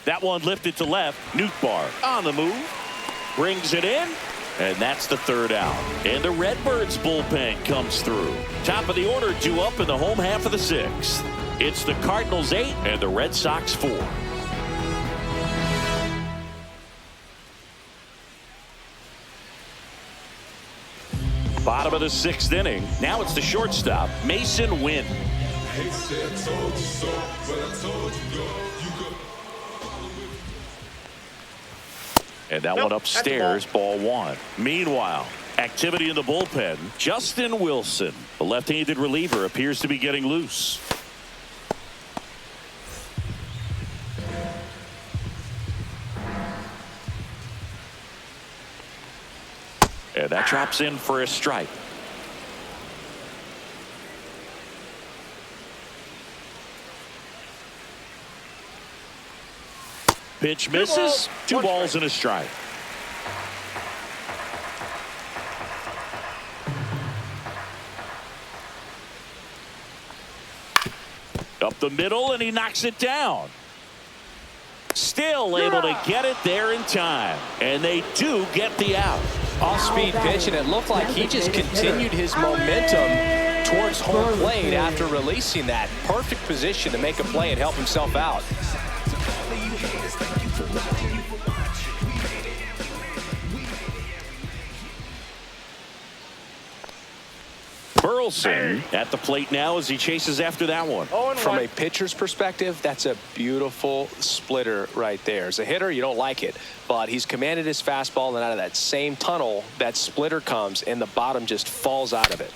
That one lifted to left. Nootbaar on the move. Brings it in. And that's the 3rd out. And the Redbirds bullpen comes through. Top of the order due up in the home half of the 6th. It's the Cardinals 8 and the Red Sox 4. Bottom of the 6th inning. Now it's the shortstop, Mason Wynn. And that one upstairs, ball 1. Meanwhile, activity in the bullpen. Justin Wilson, the left-handed reliever, appears to be getting loose. And that drops in for a strike. Pitch misses. 2 balls and a strike. Up the middle, and he knocks it down. Still able to get it there in time. And they do get the out. Off-speed pitch, and it looked like he just continued his momentum towards home plate after releasing that. Perfect position to make a play and help himself out. Burleson at the plate now as he chases after that one. From a pitcher's perspective, that's a beautiful splitter right there. As a hitter, you don't like it, but he's commanded his fastball, and out of that same tunnel, that splitter comes, and the bottom just falls out of it.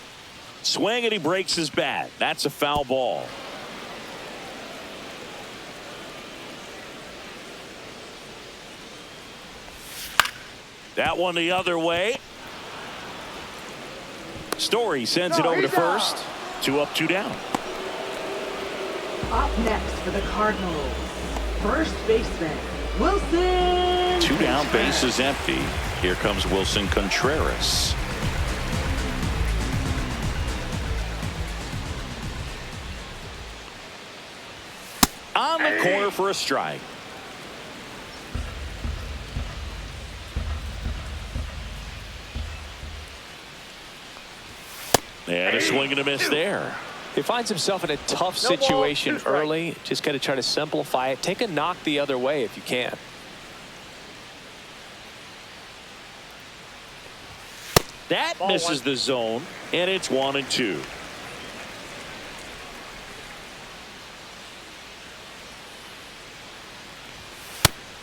Swing, and he breaks his bat. That's a foul ball. That one the other way. Story sends it over to first. 2 up, 2 down. Up next for the Cardinals, first baseman, Wilson. 2 down, base is empty. Here comes Wilson Contreras. On the corner for a strike. And a swing and a miss there. He finds himself in a tough situation early. Just got to try to simplify it. Take a knock the other way if you can. That misses the zone, and it's 1 and 2.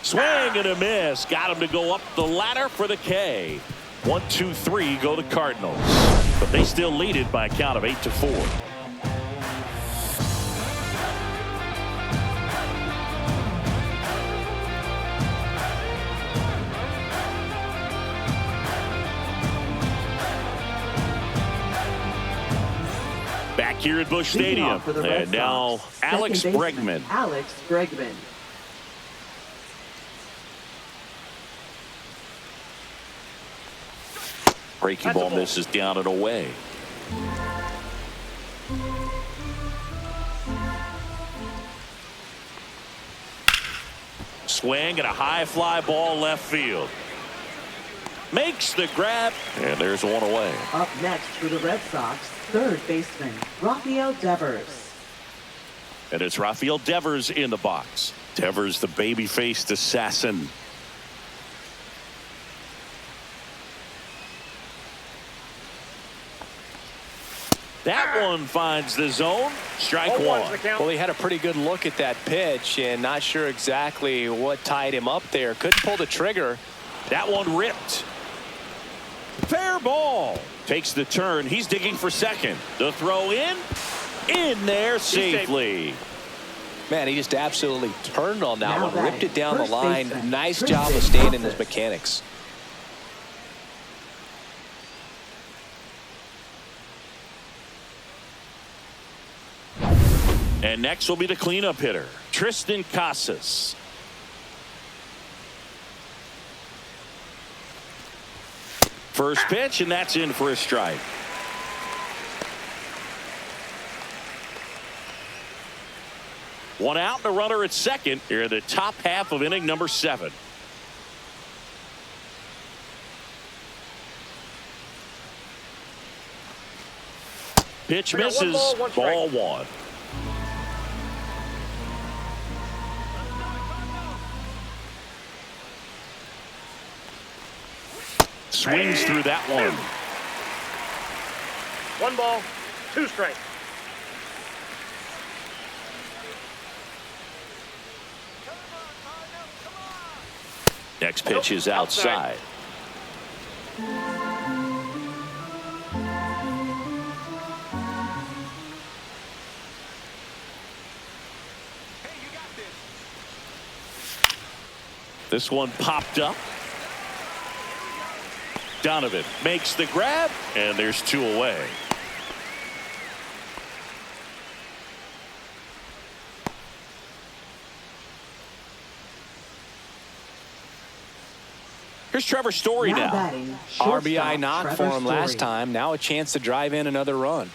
Swing and a miss. Got him to go up the ladder for the K. 1, 2, 3 go the Cardinals. But they still lead it by a count of 8-4. Back here at Busch Stadium. And now Alex Bregman. Alex Bregman. Breaking ball misses down and away. Swing and a high fly ball left field. Makes the grab, and there's 1 away. Up next for the Red Sox, third baseman, Rafael Devers. And it's Rafael Devers in the box. Devers, the baby-faced assassin. That one finds the zone. Strike 0-1's one. the count. Well, he had a pretty good look at that pitch and not sure exactly what tied him up there. Couldn't pull the trigger. That one ripped. Fair ball. Takes the turn. He's digging for second. The throw in there safely. Man, he just absolutely turned on that Now one, batting, ripped it down the first line. baseman, Nice Chris job of Davis. staying in his mechanics. And next will be the cleanup hitter, Tristan Casas. First pitch, and that's in for a strike. One out and a runner at second here in the top half of inning number 7. Pitch misses. Ball one. Swings through that one. 1 ball, 2 strikes. Next pitch is outside. This one popped up. Donovan makes the grab, and there's 2 away. Here's Trevor Story now. batting, RBI shortstop knock Trevor for him last Story. time. Now a chance to drive in another run.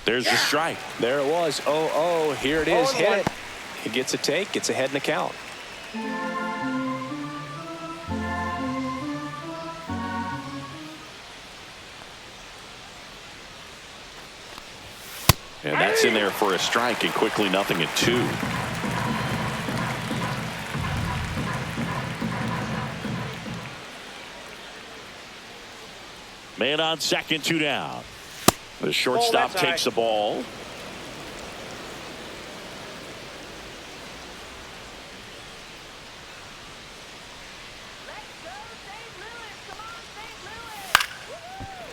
There's the strike. There it was. Oh, here it is. Hit 0-1. it. He gets a take, gets ahead in the count. And that's in there for a strike, and quickly 0-2. Man on second, 2 down. The shortstop that's high. takes the ball.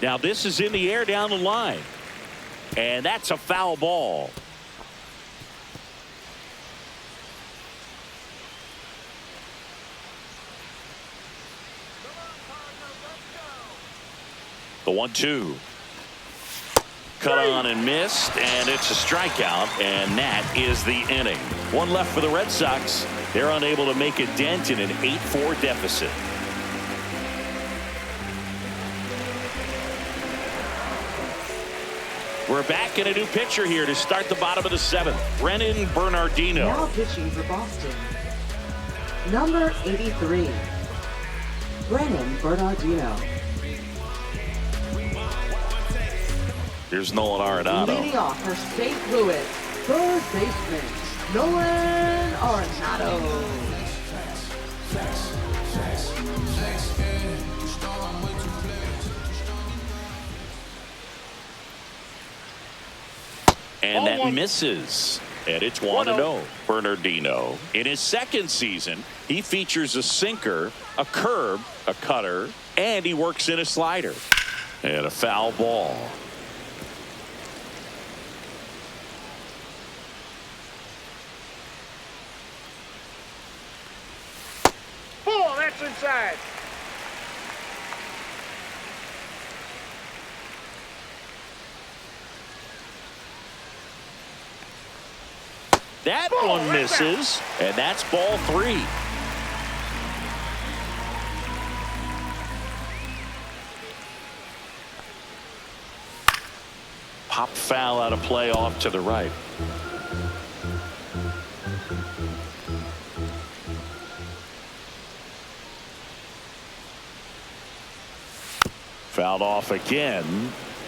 Now this is in the air down the line. And that's a foul ball. The 1-2. Cut on and missed, and it's a strikeout, and that is the inning. One left for the Red Sox. They're unable to make a dent in an 8-4 deficit. We're back in a new pitcher here to start the bottom of the 7th. Brennan Bernardino. Now pitching for Boston, number 83, Brennan Bernardino. Here's Nolan Arenado. Leading off for St. Louis, third baseman, Nolan Arenado. And that misses. And it's 1-0. Bernardino. In his second season, he features a sinker, a curve, a cutter, and he works in a slider. And a foul ball. Ball, that's inside. That one misses, and that's ball 3. Pop foul out of play off to the right. Fouled off again,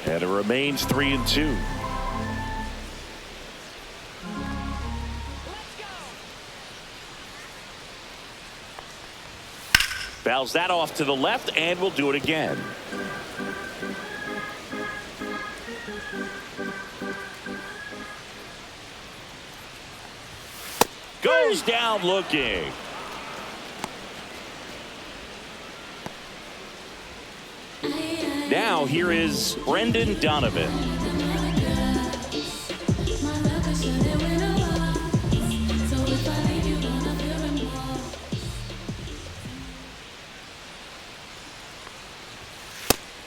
and it remains 3-2. Fouls that off to the left, and will do it again. Goes down looking. Now here is Brendan Donovan.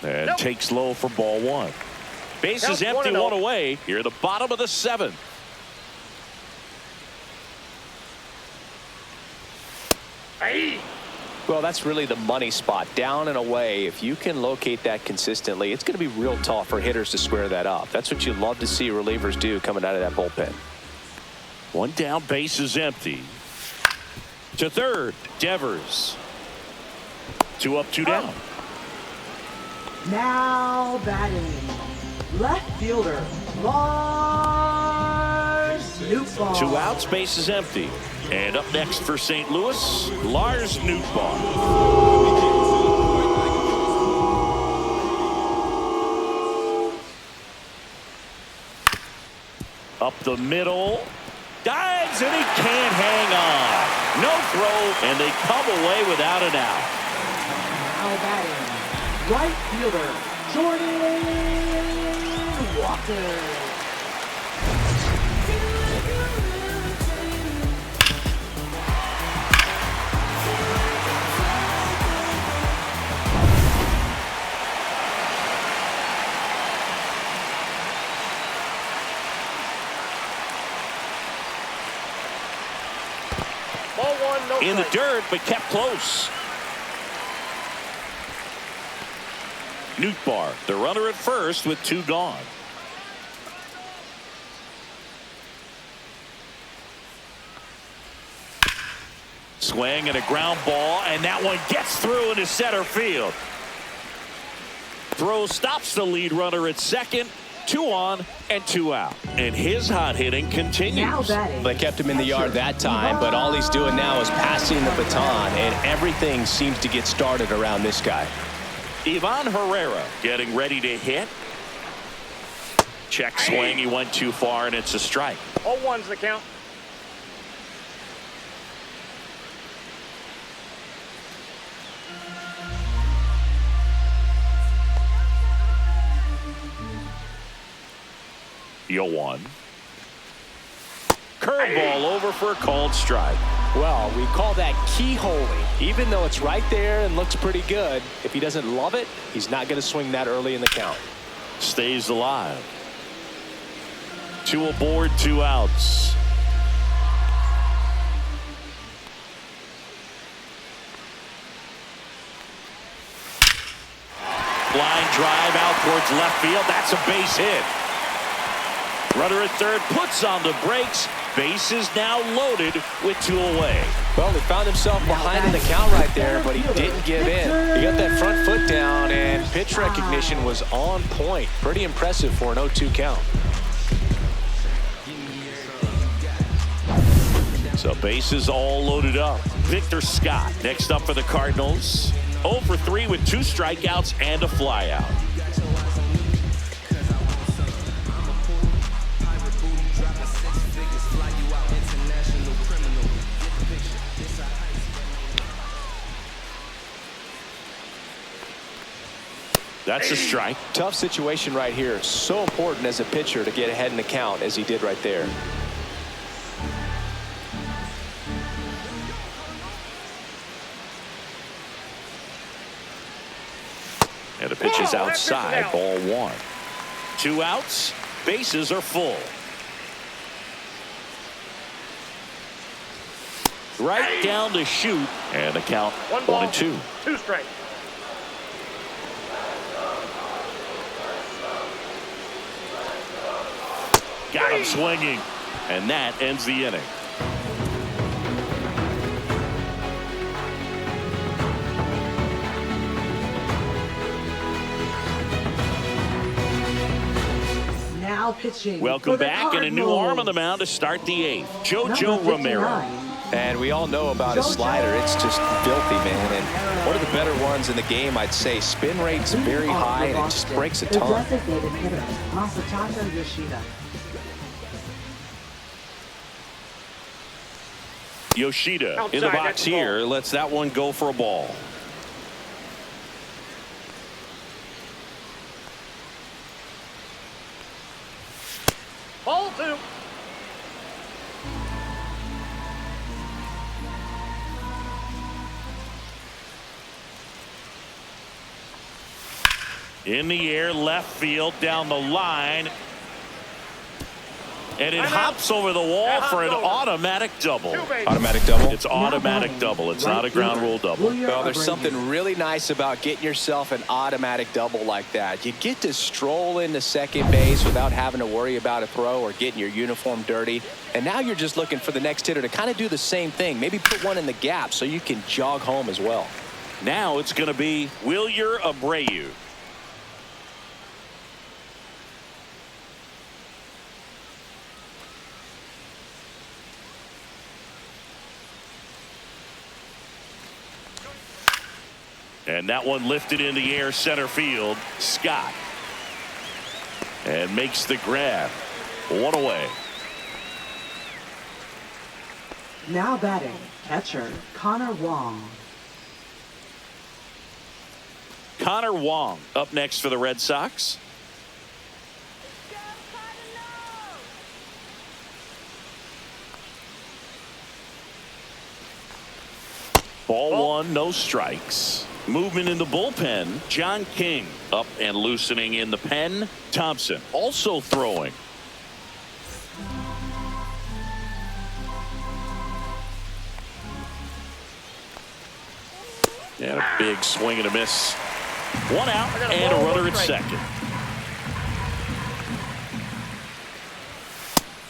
And takes low for ball one. Bases empty, one away. Here at the bottom of the seventh. Well, that's really the money spot. Down and away. If you can locate that consistently, it's going to be real tough for hitters to square that up. That's what you love to see relievers do coming out of that bullpen. One down, base is empty. To third, Devers. 2 up, 2 down. Now batting, left fielder, Lars Nootbaar. 2 outs, base is empty. And up next for St. Louis, Lars Nootbaar. Up the middle. Dives, and he can't hang on. No throw, and they come away without an out. Now batting, right fielder, Jordan Walker. In the dirt, but kept close. Nootbaar, the runner at first with 2 gone. Swing and a ground ball, and that one gets through into center field. Throw stops the lead runner at second. 2 on and 2 out. And his hot hitting continues. They kept him in the yard that time, but all he's doing now is passing the baton, and everything seems to get started around this guy. Ivan Herrera getting ready to hit. Check swing. He went too far, and it's a strike. 0-1's the count. You'll 1. Curveball over for a called strike. Well, we call that keyholing. Even though it's right there and looks pretty good, if he doesn't love it, he's not going to swing that early in the count. Stays alive. 2 aboard, 2 outs. Line drive out towards left field. That's a base hit. Runner at third puts on the brakes. Base is now loaded with 2 away. Well, he found himself behind in the count right there, but he didn't give in. He got that front foot down, and pitch recognition was on point. Pretty impressive for an 0-2 count. So bases all loaded up. Victor Scott next up for the Cardinals. 0 for 3 with 2 strikeouts and a flyout. That's a strike. Tough situation right here. So important as a pitcher to get ahead in the count as he did right there. And the pitch is outside. Ball 1. 2 outs. Bases are full. Right down to shoot. And the count 1-2. 2 strikes. Got him swinging. And that ends the inning. Now pitching. Welcome back, and a new arm on the mound to start the 8th. JoJo Romero. And we all know about his slider. It's just filthy, man. And one of the better ones in the game, I'd say. Spin rate's very high, and it just breaks a ton. Designated hitter, Masataka Yoshida. Yoshida Outside, in the box that's the ball. here. Lets that one go for a ball. Ball 2. In the air, left field, down the line. And it I'm hops over the wall That for an hopped over. automatic double. Two bases. Automatic double. It's automatic double. It's not a ground rule double. Well, there's something really nice about getting yourself an automatic double like that. You get to stroll into second base without having to worry about a throw or getting your uniform dirty. And now you're just looking for the next hitter to kind of do the same thing. Maybe put one in the gap so you can jog home as well. Now it's going to be Wilyer Abreu. And that one lifted in the air, center field. Scott. And makes the grab. One away. Now batting, catcher, Connor Wong. Connor Wong up next for the Red Sox. Ball one, no strikes. Movement in the bullpen. John King up and loosening in the pen. Thompson also throwing. And a big swing and a miss. One out and a runner at second.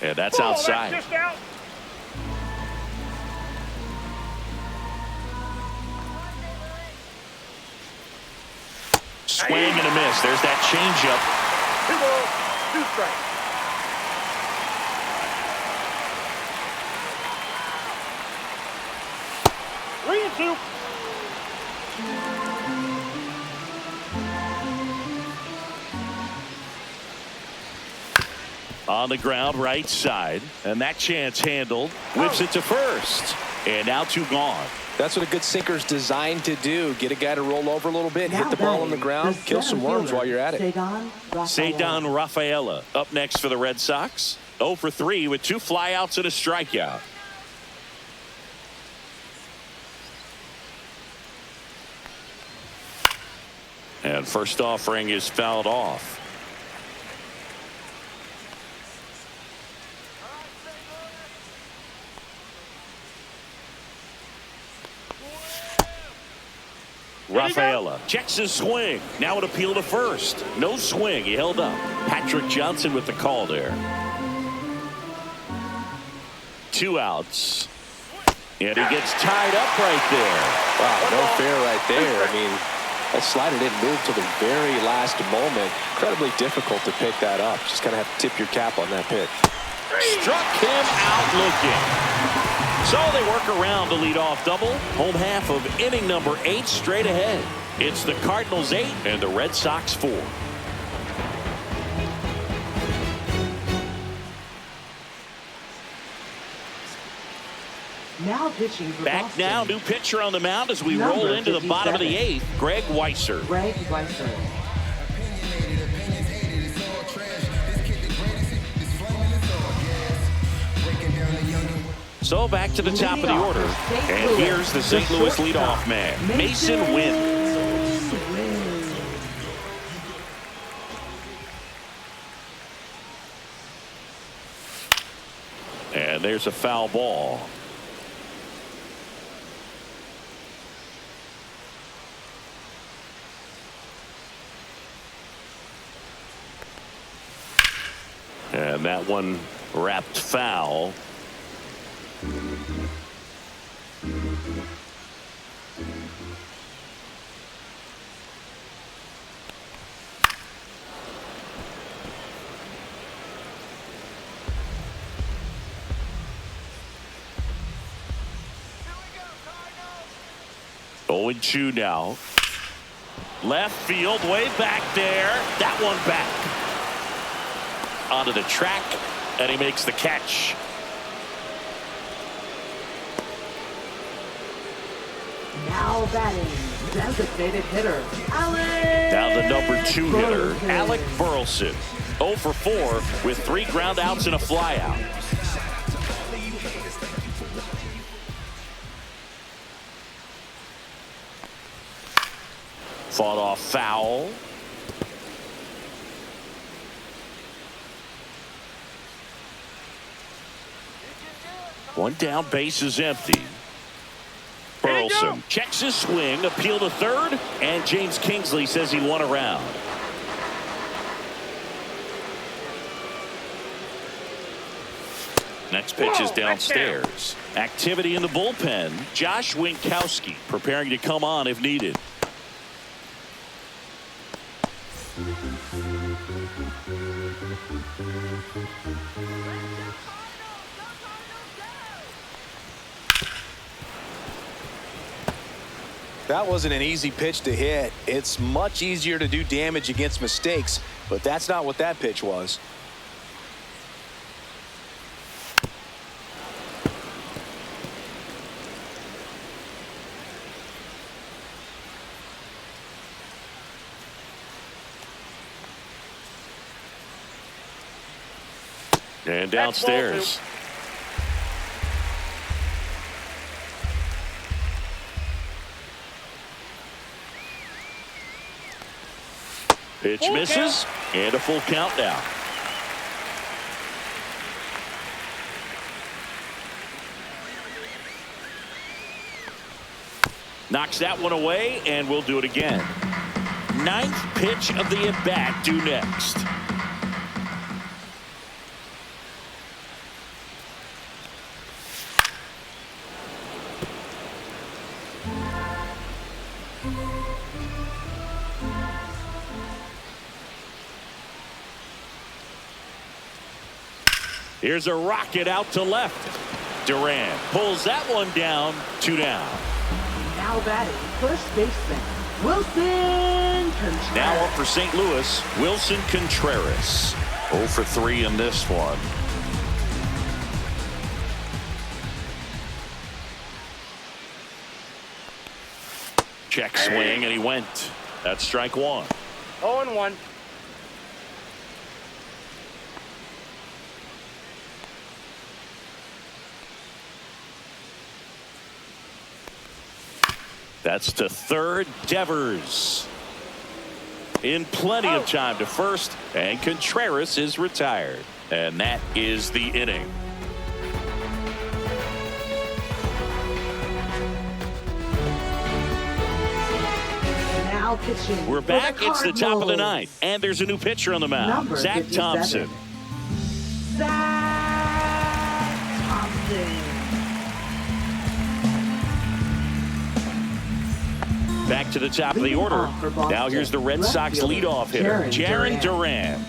And that's outside. That's just out. Swing and a miss. There's that changeup. 2 balls, 2 strikes. Three and 2. On the ground, right side. And that chance handled. Whips it to first. And now 2 gone. That's what a good sinker's designed to do. Get a guy to roll over a little bit, hit the ball on the ground, kill some worms while you're at it. Cedar Rafaela up next for the Red Sox. 0 for 3 with 2 flyouts and a strikeout. And first offering is fouled off. Rafaela checks his swing. Now an appeal to first. No swing. He held up. Patrick Johnson with the call there. 2 outs. And he gets tied up right there. Wow, no fair right there. I mean, that slider didn't move till the very last moment. Incredibly difficult to pick that up. Just kind of have to tip your cap on that pitch. Struck him out looking. So they work around the leadoff double. Home half of inning number 8 straight ahead. It's the Cardinals 8 and the Red Sox 4. Now pitching for Back Boston. now, new pitcher on the mound as we Number roll into the bottom of the 57. 8th. Greg Weisser. Greg Weisser. So back to the top of the order. And here's the St. Louis leadoff man, Mason Wynn. And there's a foul ball. And that one wrapped foul. 0-2 now. Left field, way back there. That one back. Onto the track, and he makes the catch. Now batting, designated hitter, Now the number 2 hitter, Alec Burleson. 0 for 4 with 3 groundouts and a flyout. Fought off foul. One down, base is empty. Burleson checks his swing, appeal to third, and James Kingsley says he won a round. Next pitch is downstairs. Activity in the bullpen. Josh Winkowski preparing to come on if needed. That wasn't an easy pitch to hit. It's much easier to do damage against mistakes, but that's not what that pitch was. And downstairs. Pitch misses, and a full count now. Knocks that one away, and we'll do it again. 9th pitch of the at-bat due next. Here's a rocket out to left. Duran pulls that one down. 2 down. Now batting, first baseman, Wilson Contreras. Now up for St. Louis, Wilson Contreras. 0 for 3 in this one. Check swing, and he went. That's strike 1. 0-1. That's to third. Devers in plenty of time to first, and Contreras is retired, and that is the inning. Now pitching. We're back. It's the top of the 9th, and there's a new pitcher on the mound. Number Zach 57. Thompson. Zach Thompson. Back to the top of the order. Now here's the Red Sox leadoff hitter, Jarren Duran.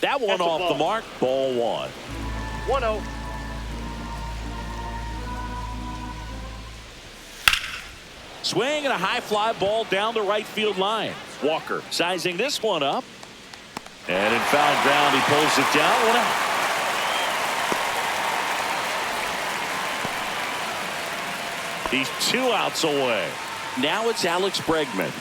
That one off the mark. Ball 1. 1-0. Swing and a high fly ball down the right field line. Walker sizing this one up. And in foul ground, he pulls it down. 1 out. He's 2 outs away. Now it's Alex Bregman.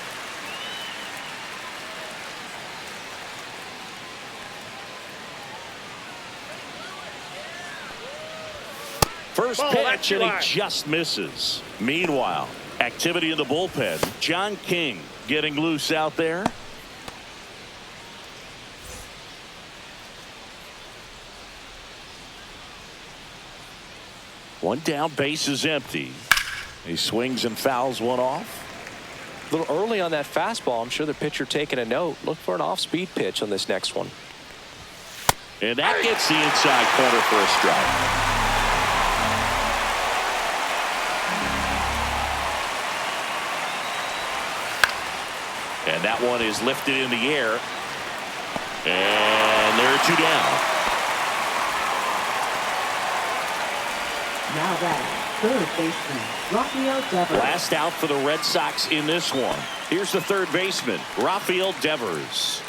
First pitch, and he just misses. Meanwhile, activity in the bullpen. John King getting loose out there. One down, base is empty. He swings and fouls one off. A little early on that fastball. I'm sure the pitcher taking a note. Look for an off-speed pitch on this next one. And that gets the inside corner for a strike. And that one is lifted in the air. And there are 2 down. Now that third baseman, Rafael Devers. Last out for the Red Sox in this one. Here's the third baseman, Rafael Devers.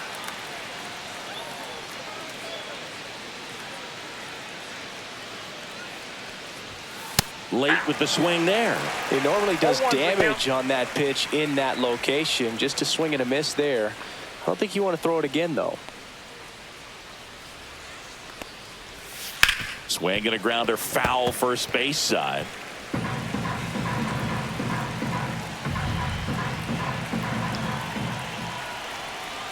Late with the swing there. He normally does 0-1 damage on that pitch in that location. Just a swing and a miss there. I don't think you want to throw it again, though. Swing and a grounder foul first base side.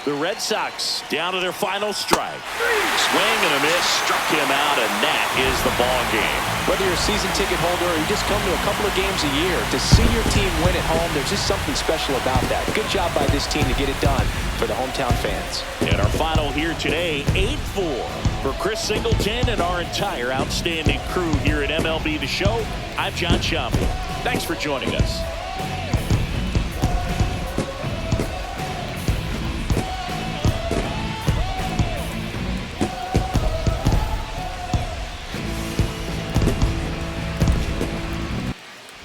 The Red Sox down to their final strike. Swing and a miss, struck him out, and that is the ball game. Whether you're a season ticket holder or you just come to a couple of games a year, to see your team win at home, there's just something special about that. Good job by this team to get it done for the hometown fans. And our final here today, 8-4 for Chris Singleton and our entire outstanding crew here at MLB The Show. I'm John Schaffner. Thanks for joining us.